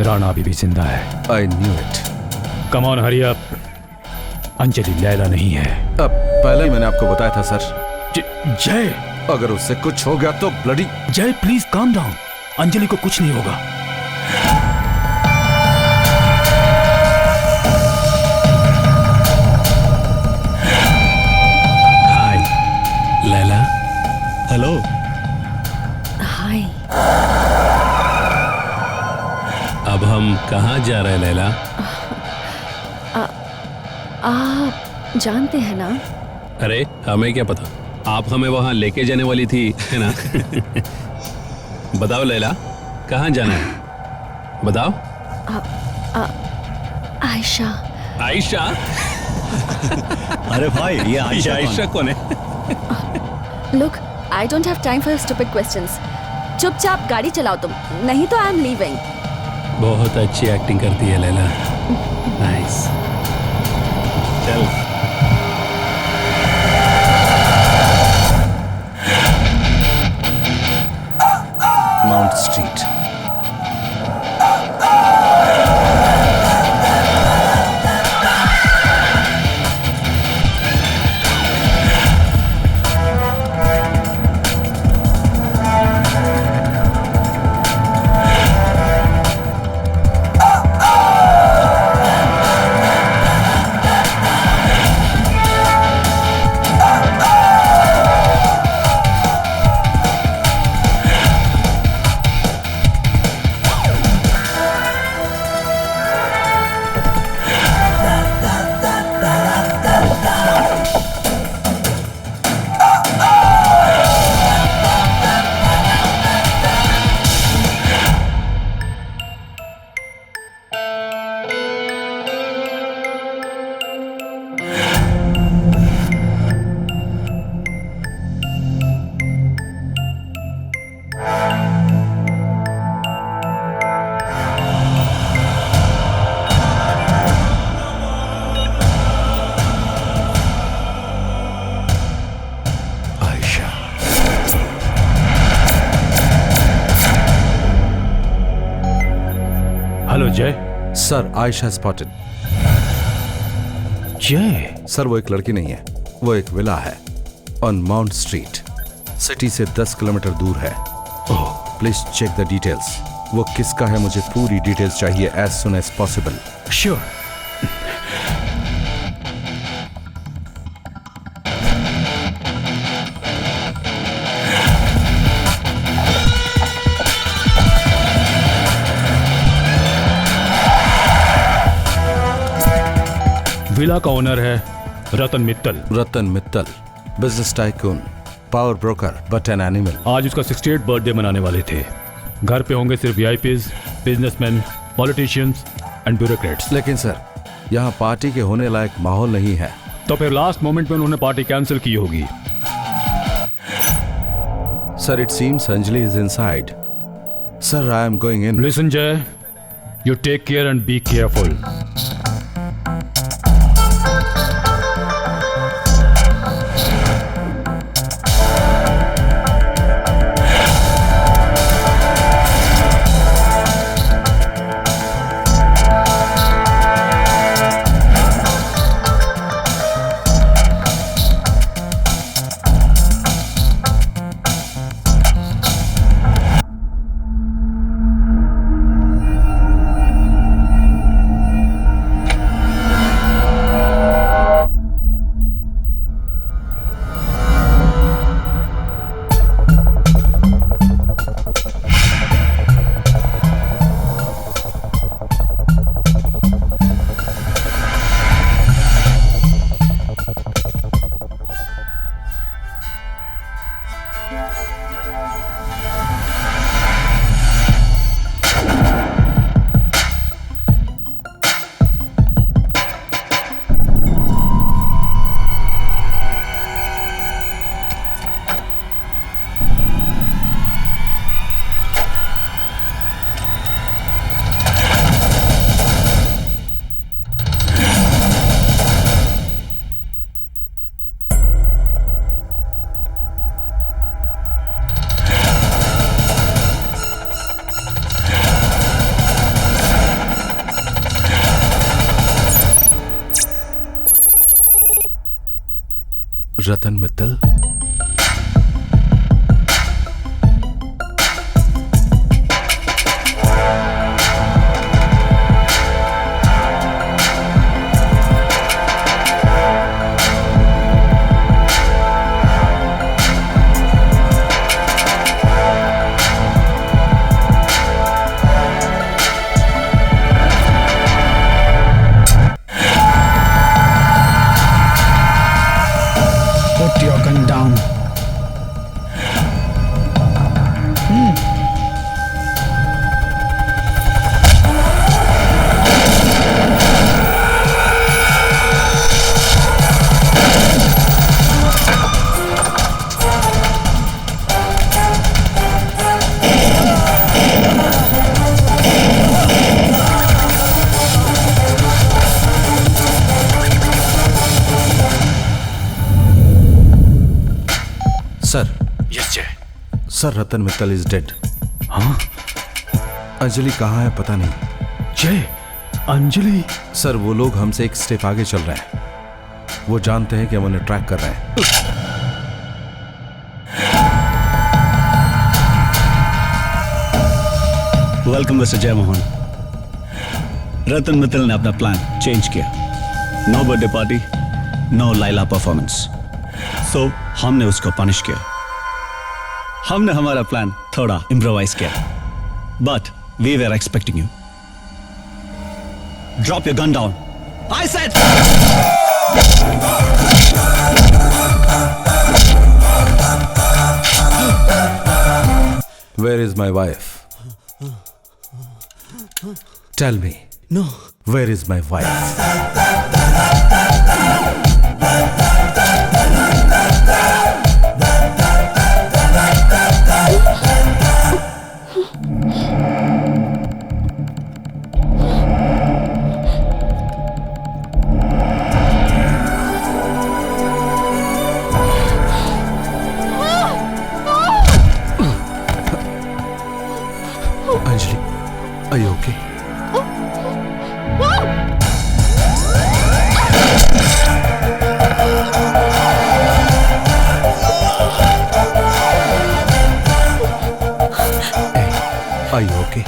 राणा अभी भी जिंदा है। I knew it. Come on hurry up. Anjali Laila नहीं है। अब पहले ही मैंने आपको बताया था सर। जय, अगर उससे कुछ हो गया तो ब्लडी। जय प्लीज काम डाउन। अंजलि को कुछ नहीं होगा। हाय लैला। हेलो। हाय। अब हम कहाँ जा रहे हैं लैला? आप जानते हैं ना? अरे हमें क्या पता, आप हमें वहां लेके जाने वाली थी, है ना? बताओ लैला, कहाँ जाना है? बताओ। आयशा। आयशा? अरे भाई, ये आयशा आयशा कौन है? Look, I don't have time for stupid questions. चुपचाप गाड़ी चलाओ तुम, नहीं तो आई एम लीविंग। बहुत अच्छी एक्टिंग करती है लैला। नाइस। चल। Mount street. हेलो जय। Sir, Ayesha spotted. जय? सर, वो एक लड़की नहीं है, वो एक विला है ऑन माउंट स्ट्रीट। सिटी से 10 किलोमीटर दूर है। Please check the details. वो किसका है, मुझे पूरी डिटेल्स चाहिए as soon as possible. Sure. Villa का ओनर है Ratan Mittal. Ratan Mittal, business tycoon, power broker, but an animal. आज उसका 68 बर्थडे मनाने वाले थे। घर पे होंगे सिर्फ VIPs, businessman, politicians and bureaucrats. लेकिन सर, यहाँ पार्टी के होने लायक माहौल नहीं है। तो फिर लास्ट मोमेंट में उन्होंने पार्टी कैंसिल की होगी। Sir, it seems Anjali is inside. Sir, I am going in. Listen Jay, you take care and be careful. Ratan Mittal? Put your gun down. Sir, yes Jay. Sir Ratan Mittal is dead. हाँ? अंजलि कहाँ है पता नहीं। जय, अंजलि? सर वो लोग हमसे एक स्टेप आगे चल रहे हैं। वो जानते हैं कि हम उन्हें ट्रैक कर रहे हैं। वेलकम मिस्टर जय मोहन। रतन मित्तल ने अपना प्लान चेंज किया। No birthday party, no Laila performance. सो हमने उसको पनिश किया। हमने हमारा प्लान थोड़ा इम्प्रोवाइज किया। But we were expecting you. Drop your gun down, I said. Where is my wife? Tell me. No. Where is my wife? Anjali, are you okay? Are you okay?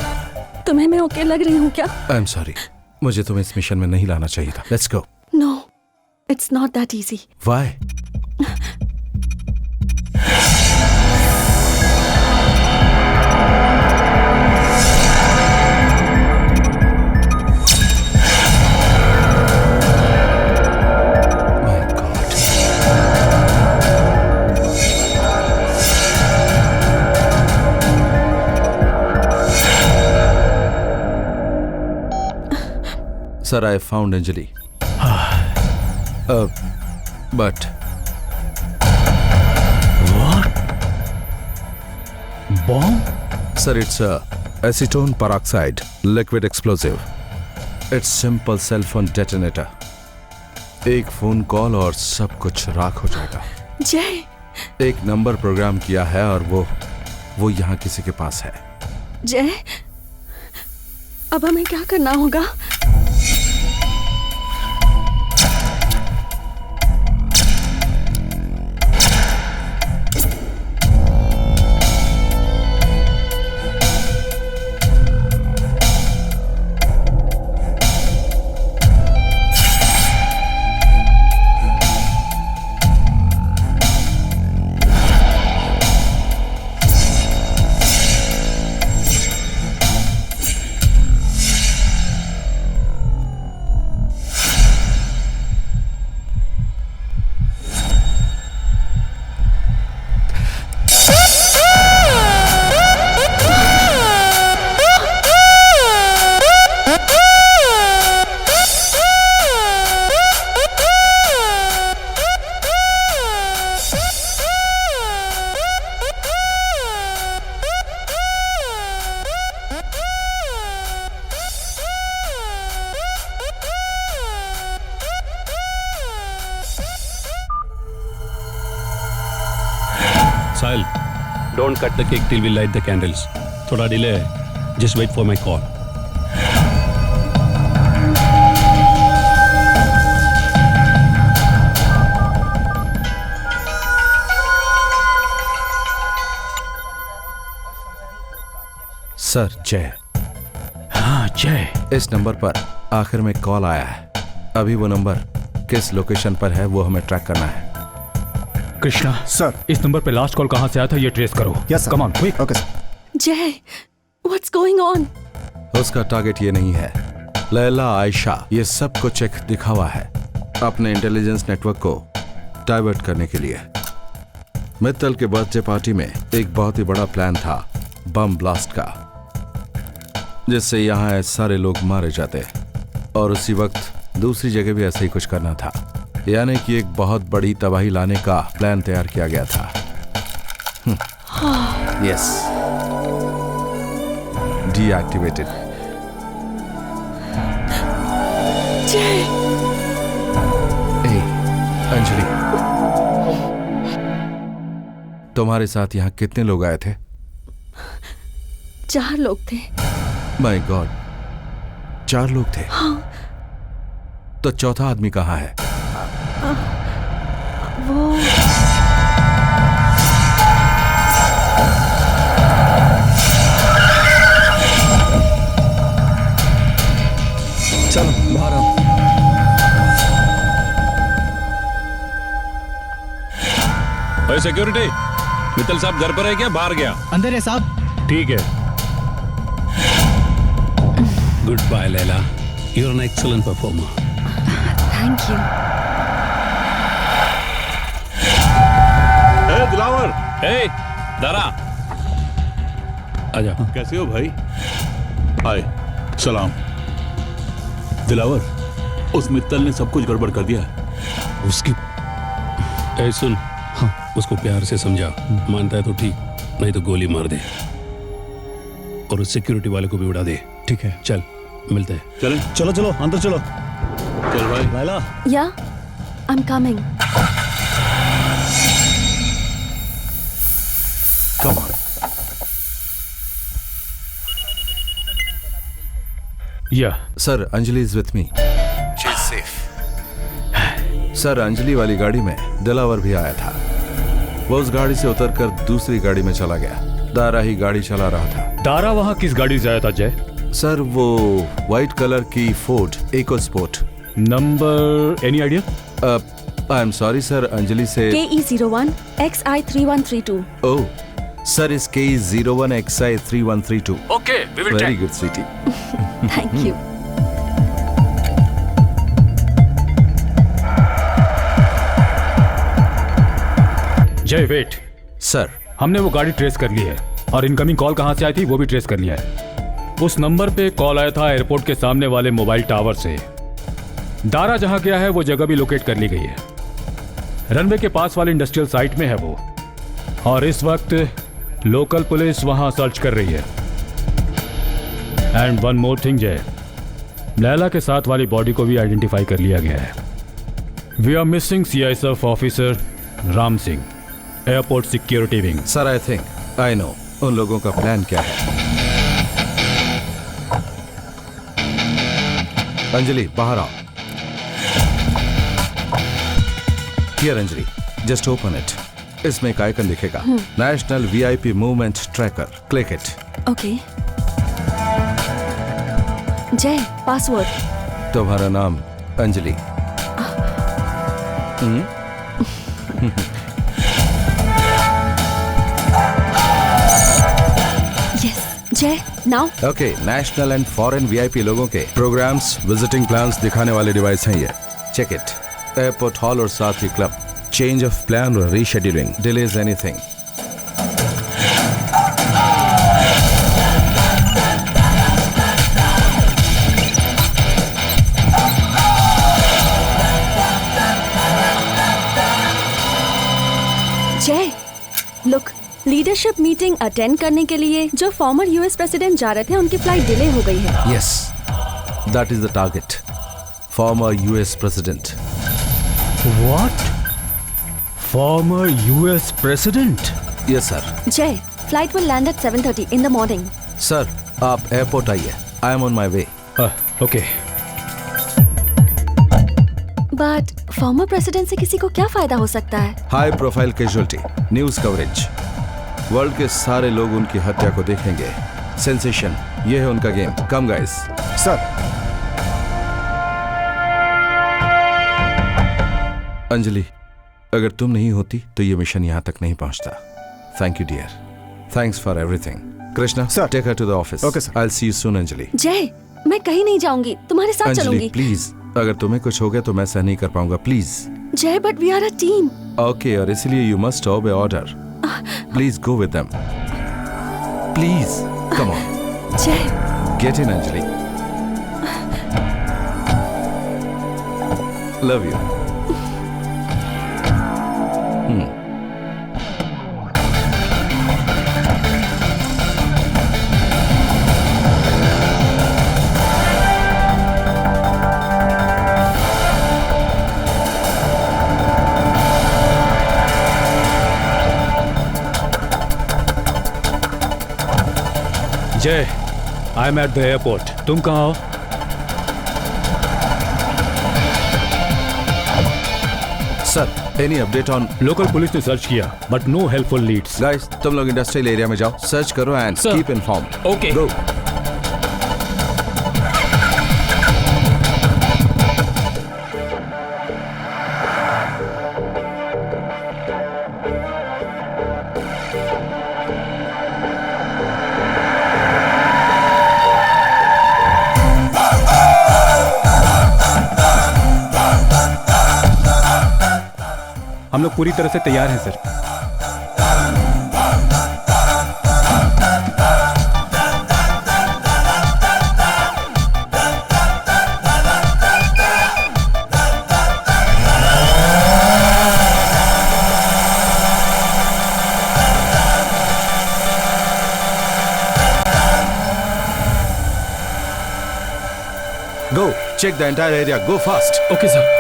तुम्हें मैं okay लग रही हूँ क्या? I'm sorry. मुझे तुम्हें इस mission में नहीं लाना चाहिए था. Let's go. No, it's not that easy. Why? Sir, I found Anjali. But... What? Bomb? Sir, it's acetone peroxide, liquid explosive. It's simple cell phone detonator. एक फोन कॉल और सब कुछ राख हो जाएगा। जय, एक नंबर प्रोग्राम किया है और वो यहाँ किसी के पास है। जय, अब हमें क्या करना होगा? Sahil, don't cut the cake till we light the candles. थोड़ा डिले है. Just wait for my call. Sir जय। हाँ जय। इस नंबर पर आखिर में कॉल आया है। अभी वो नंबर किस लोकेशन पर है वो हमें ट्रैक करना है। कृष्णा सर, इस नंबर पे लास्ट कॉल कहाँ से आया था ये ट्रेस करो। Yes come on quick. Okay sir. जय, व्हाट्स गोइंग ऑन? उसका टारगेट ये नहीं है। लैला, आयशा, ये सब कुछ एक दिखावा है अपने इंटेलिजेंस नेटवर्क को डाइवर्ट करने के लिए। मित्तल के बर्थडे पार्टी में एक बहुत ही बड़ा प्लान था बम ब्लास्ट का, जिससे यहाँ सारे लोग मारे जाते, और उसी वक्त दूसरी जगह भी ऐसा ही कुछ करना था। यानी कि एक बहुत बड़ी तबाही लाने का प्लान तैयार किया गया था। Yes, deactivated. अंजलि, तुम्हारे साथ यहाँ कितने लोग आए थे? 4 लोग थे। माय गॉड, 4 लोग थे? हाँ। तो चौथा आदमी कहाँ है? वो चलो बाहर आओ। भाई सिक्योरिटी, मित्तल साहब घर पर है क्या बाहर गया? अंदर है साहब। ठीक है। Good bye Laila, you are an excellent performer. Thank you. ए दिलावर, ए दारा, आजा। कैसे हो भाई? हाय, सलाम। दिलावर, उस मित्तल ने सब कुछ गड़बड़ कर दिया है। उसकी ए सुन, हाँ, उसको प्यार से समझा, मानता है तो ठीक, नहीं तो गोली मार दे, और उस सिक्योरिटी वाले को भी उड़ा दे। ठीक है, चल मिलते हैं। चलें? चलो चलो अंदर चलो। चल भाई। Laila, yeah, I am coming. Come on. Yeah sir, Anjali is with me, she is safe. Sir, Anjali वाली गाड़ी में दिलावर भी आया था। वो उस गाड़ी से उतरकर दूसरी गाड़ी में चला गया। दारा ही गाड़ी चला रहा था। दारा वहाँ किस गाड़ी से आया था जय? सर, वो व्हाइट कलर की Ford EcoSport. Number any idea? I am sorry sir, Anjali से KE01 XI3132। ओह सर, इस KE01 XI3132। Okay, we will very good city. Thank you. Jay wait. Sir, हमने वो गाड़ी ट्रेस कर ली है, और इनकमिंग कॉल कहाँ से आई थी वो भी ट्रेस कर लिया है। उस नंबर पे कॉल आया था एयरपोर्ट के सामने वाले मोबाइल टावर से। दारा जहां गया है वो जगह भी लोकेट कर ली गई है। रनवे के पास वाले इंडस्ट्रियल साइट में है वो, और इस वक्त लोकल पुलिस वहां सर्च कर रही है। एंड वन मोर थिंग जय, लैला के साथ वाली बॉडी को भी आइडेंटिफाई कर लिया गया है। We are missing CISF officer Ram Singh, airport security wing. Sir, I think I know उन लोगों का प्लान क्या है। अंजलि, बाहर आओ। Here Anjali, just open it. इसमें एक आइकन दिखेगा, national VIP movement tracker. Click it. Okay. Jay, password. तुम्हारा नाम Anjali? Yes, Jay, now. Okay, national and foreign VIP लोगों के प्रोग्राम्स, विजिटिंग प्लान्स दिखाने वाले डिवाइस हैं ये। Check it. एयरपोर्ट हॉल और साथ ही क्लब। चेंज ऑफ प्लान और रीशेड्यूलिंग, डिलेज एनीथिंग। जय, लुक, लीडरशिप मीटिंग अटेंड करने के लिए जो फॉर्मर US प्रेसिडेंट जा रहे थे उनकी फ्लाइट डिले हो गई है। Yes, that is the target, former US president. What? Former US president? Yes sir. Jay, flight will land at 7:30 in the morning. Sir, आप एयरपोर्ट आइए, I am on my way. Okay. But former president से किसी को क्या फायदा हो सकता है? High profile casualty, news coverage, world के सारे लोग उनकी हत्या को देखेंगे, सेंसेशन, ये है उनका गेम। कम गाइस। सर। अंजलि, अगर तुम नहीं होती तो ये मिशन यहां तक नहीं पहुंचता। Thank you dear, thanks for everything. Krishna, take her to the office. Okay sir. I will see you soon. Anjali. Jay, मैं कहीं नहीं जाऊंगी, तुम्हारे साथ अंजलि चलूंगी। प्लीज, अगर तुम्हें कुछ हो गया तो मैं सह नहीं कर पाऊंगा। Please. Jay, but we are a team. Okay, और इसलिए you must obey order. Please go with them. Please come on. Jay, get in Anjali. Love you. Jay, I am at the airport. तुम कहाँ हो? Sir, any update on? Local police ने search किया but no helpful leads. Guys, तुम लोग industrial area में जाओ, search करो and keep inform. Okay, go. हम लोग पूरी तरह से तैयार हैं sir. Go, check the entire area. Go fast. Okay, sir.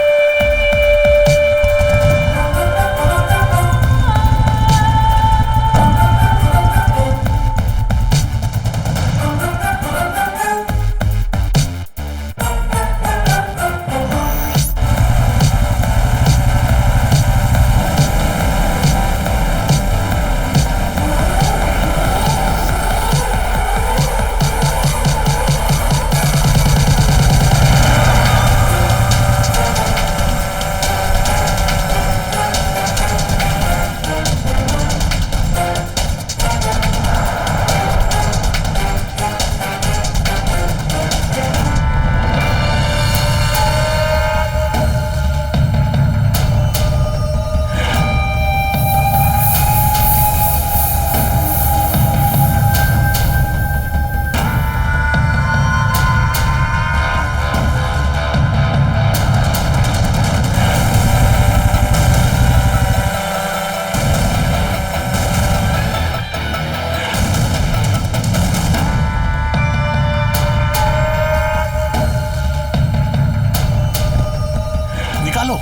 निकालो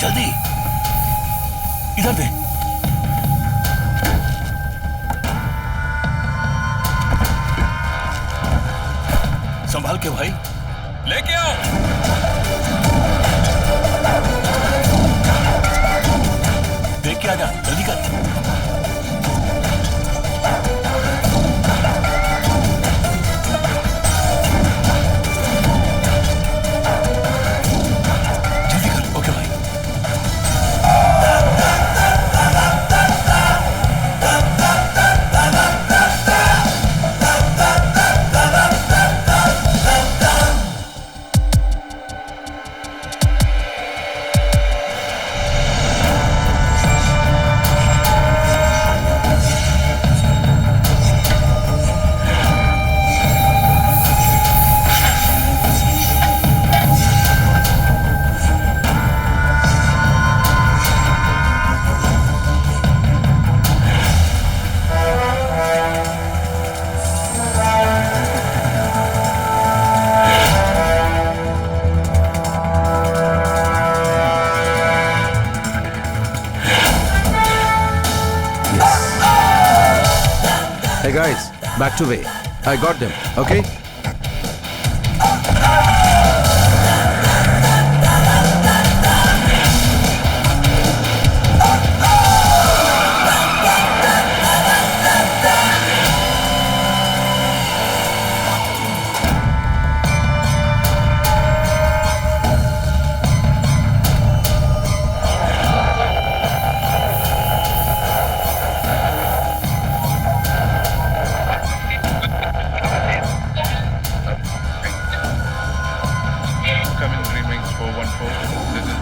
जल्दी, इधर दे। संभाल के भाई, लेके आओ। देख के आजा, जल्दी कर। Hey guys, back to way. I got them, okay?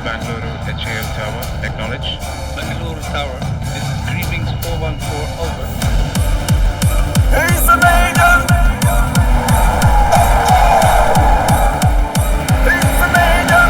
Bangalore HAL Tower, acknowledge. Bangalore Tower, this is Greetings 414, over. He's the major! He's the major!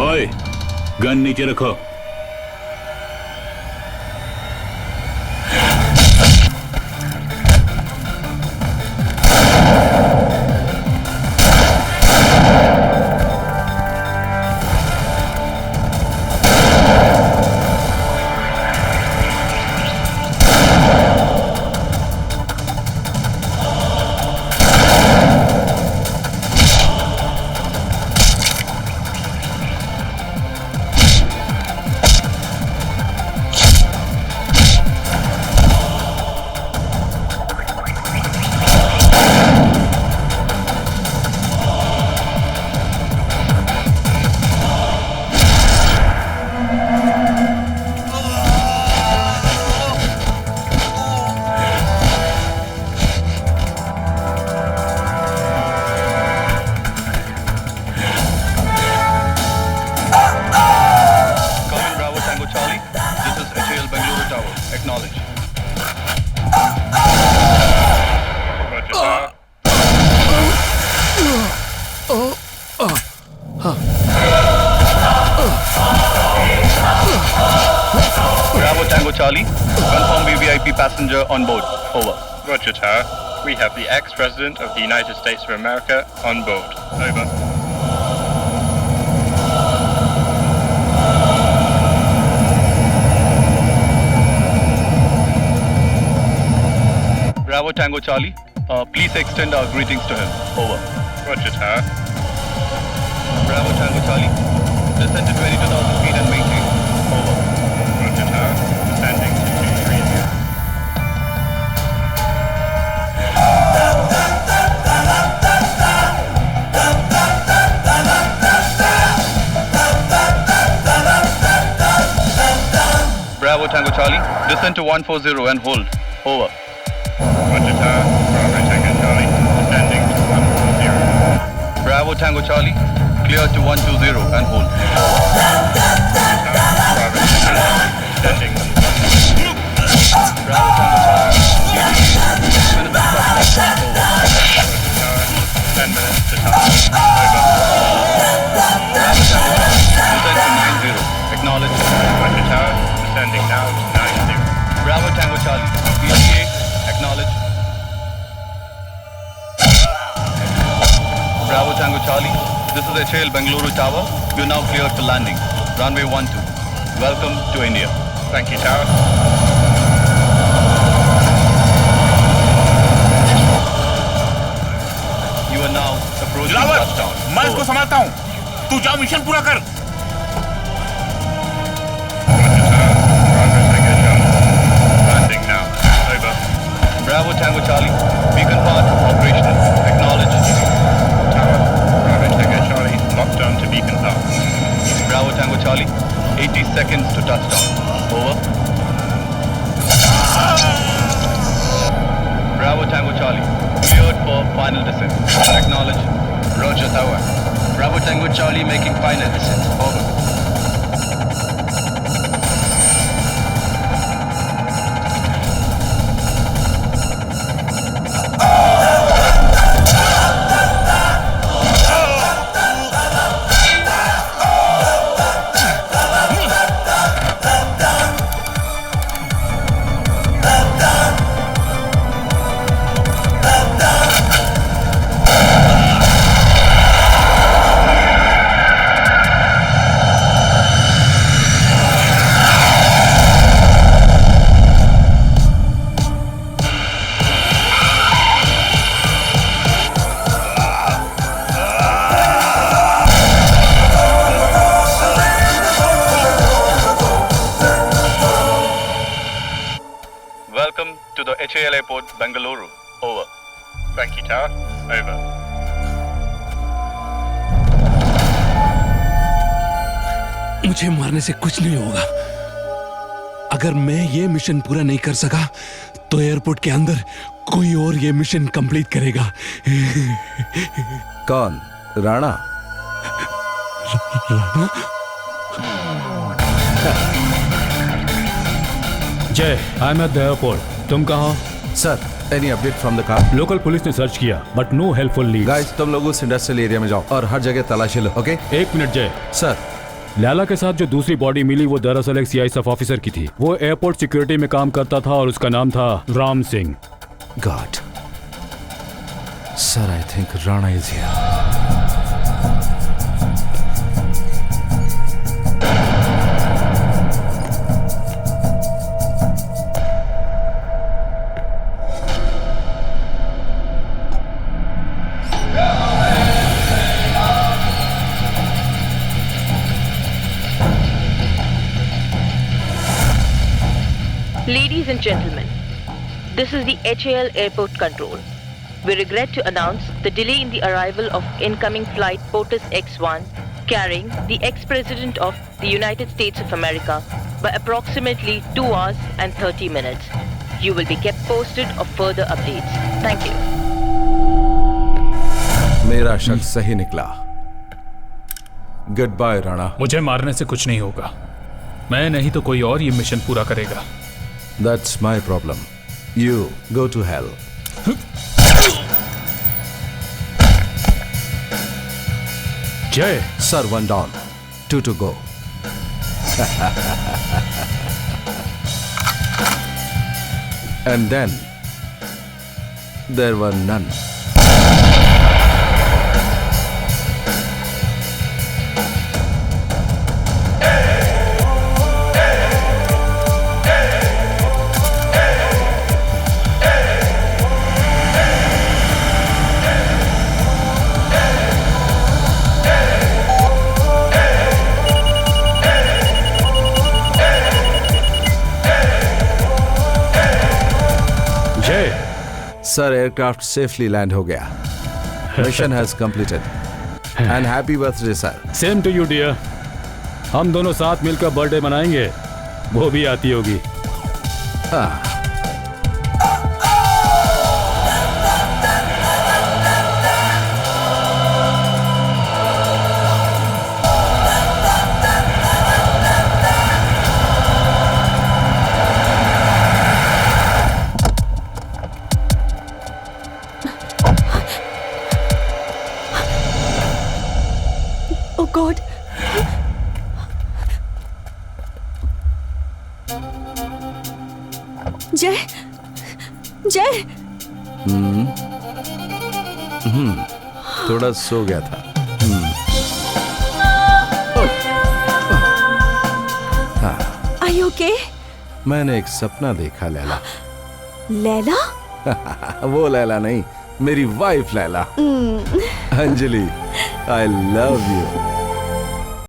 ओए, गन नीचे रखो। Bravo Tango Charlie, confirm VVIP passenger on board. Over. Roger, Tower. We have the ex-president of the United States of America on board. Over. Bravo Tango Charlie, please extend our greetings to him. Over. Roger, Tower. Bravo Tango Charlie, descend to 22,000 feet and maintain. Over. Roger, Tower. Descending to 230. Bravo Tango Charlie, descend to 140 and hold. Over. Roger, Tower. Bravo Tango Charlie, descending to 140. Bravo Tango Charlie, clear to 120 and hold. Descending to 120. Bravo Tango Charlie, 10 minutes to tower. Over. Bravo Tango Charlie, descend to 90. Acknowledge. Roger, Tower. Descending now to 90. Bravo Tango Charlie, PTA, acknowledge. Bravo Tango Charlie, this is HAL Bangalore Tower. You are now cleared for landing. Runway 12. Welcome to India. Thank you, Tower. Dilawar, मैं इसको संभालता हूँ, तू जाओ mission पूरा कर। Landing now. Over. Bravo Tango Charlie. Beacon pod operational. Acknowledge. Tower. Bravo Tango Charlie. Lockdown to beacon path. Bravo Tango Charlie. 80 seconds to touchdown. Over. Bravo Tango Charlie. Cleared for final descent. Acknowledge. Roger Tower. Bravo Tango Charlie making final descent. Over. Welcome to the HAL Airport, Bengaluru. Over. Thank you, Tower. Over. मुझे मारने से कुछ नहीं होगा। अगर मैं ये mission पूरा नहीं कर सका तो एयरपोर्ट के अंदर कोई और ये मिशन कंप्लीट करेगा। कौन? Rana? Jay, I am at the airport. तुम कहाँ हो? Sir, any update from the car? Local police ने सर्च किया but no helpful leads. Guys, तुम लोग उस इंडस्ट्रियल एरिया में जाओ और हर जगह तलाशी लो, ओके? एक मिनट जय। सर, लैला के साथ जो दूसरी बॉडी मिली वो दरअसल एक सीआईएसएफ ऑफिसर की थी। वो एयरपोर्ट सिक्योरिटी में काम करता था और उसका नाम था Ram Singh. God, sir, I think Rana is here. Ladies and gentlemen, this is the HAL Airport Control. We regret to announce the delay in the arrival of incoming flight POTUS X-1 carrying the ex-president of the United States of America by approximately 2 hours and 30 minutes. You will be kept posted of further updates. Thank you. मेरा शक सही निकला। Goodbye Rana. मुझे मारने से कुछ नहीं होगा। मैं नहीं तो कोई और ये मिशन पूरा करेगा। That's my problem. You go to hell. Jay. Sir, 1 down. 2 to go. And then there were none. Sir, aircraft safely land हो गया। Mission has completed and happy birthday sir. Same to you dear. हम दोनों साथ मिलकर birthday मनाएंगे, वो भी आती होगी। हाँ। गॉड, जय, जय। थोड़ा सो गया था। Are you okay? मैंने एक सपना देखा लैला। लैला? वो लैला नहीं, मेरी wife Laila. Anjali, I love you.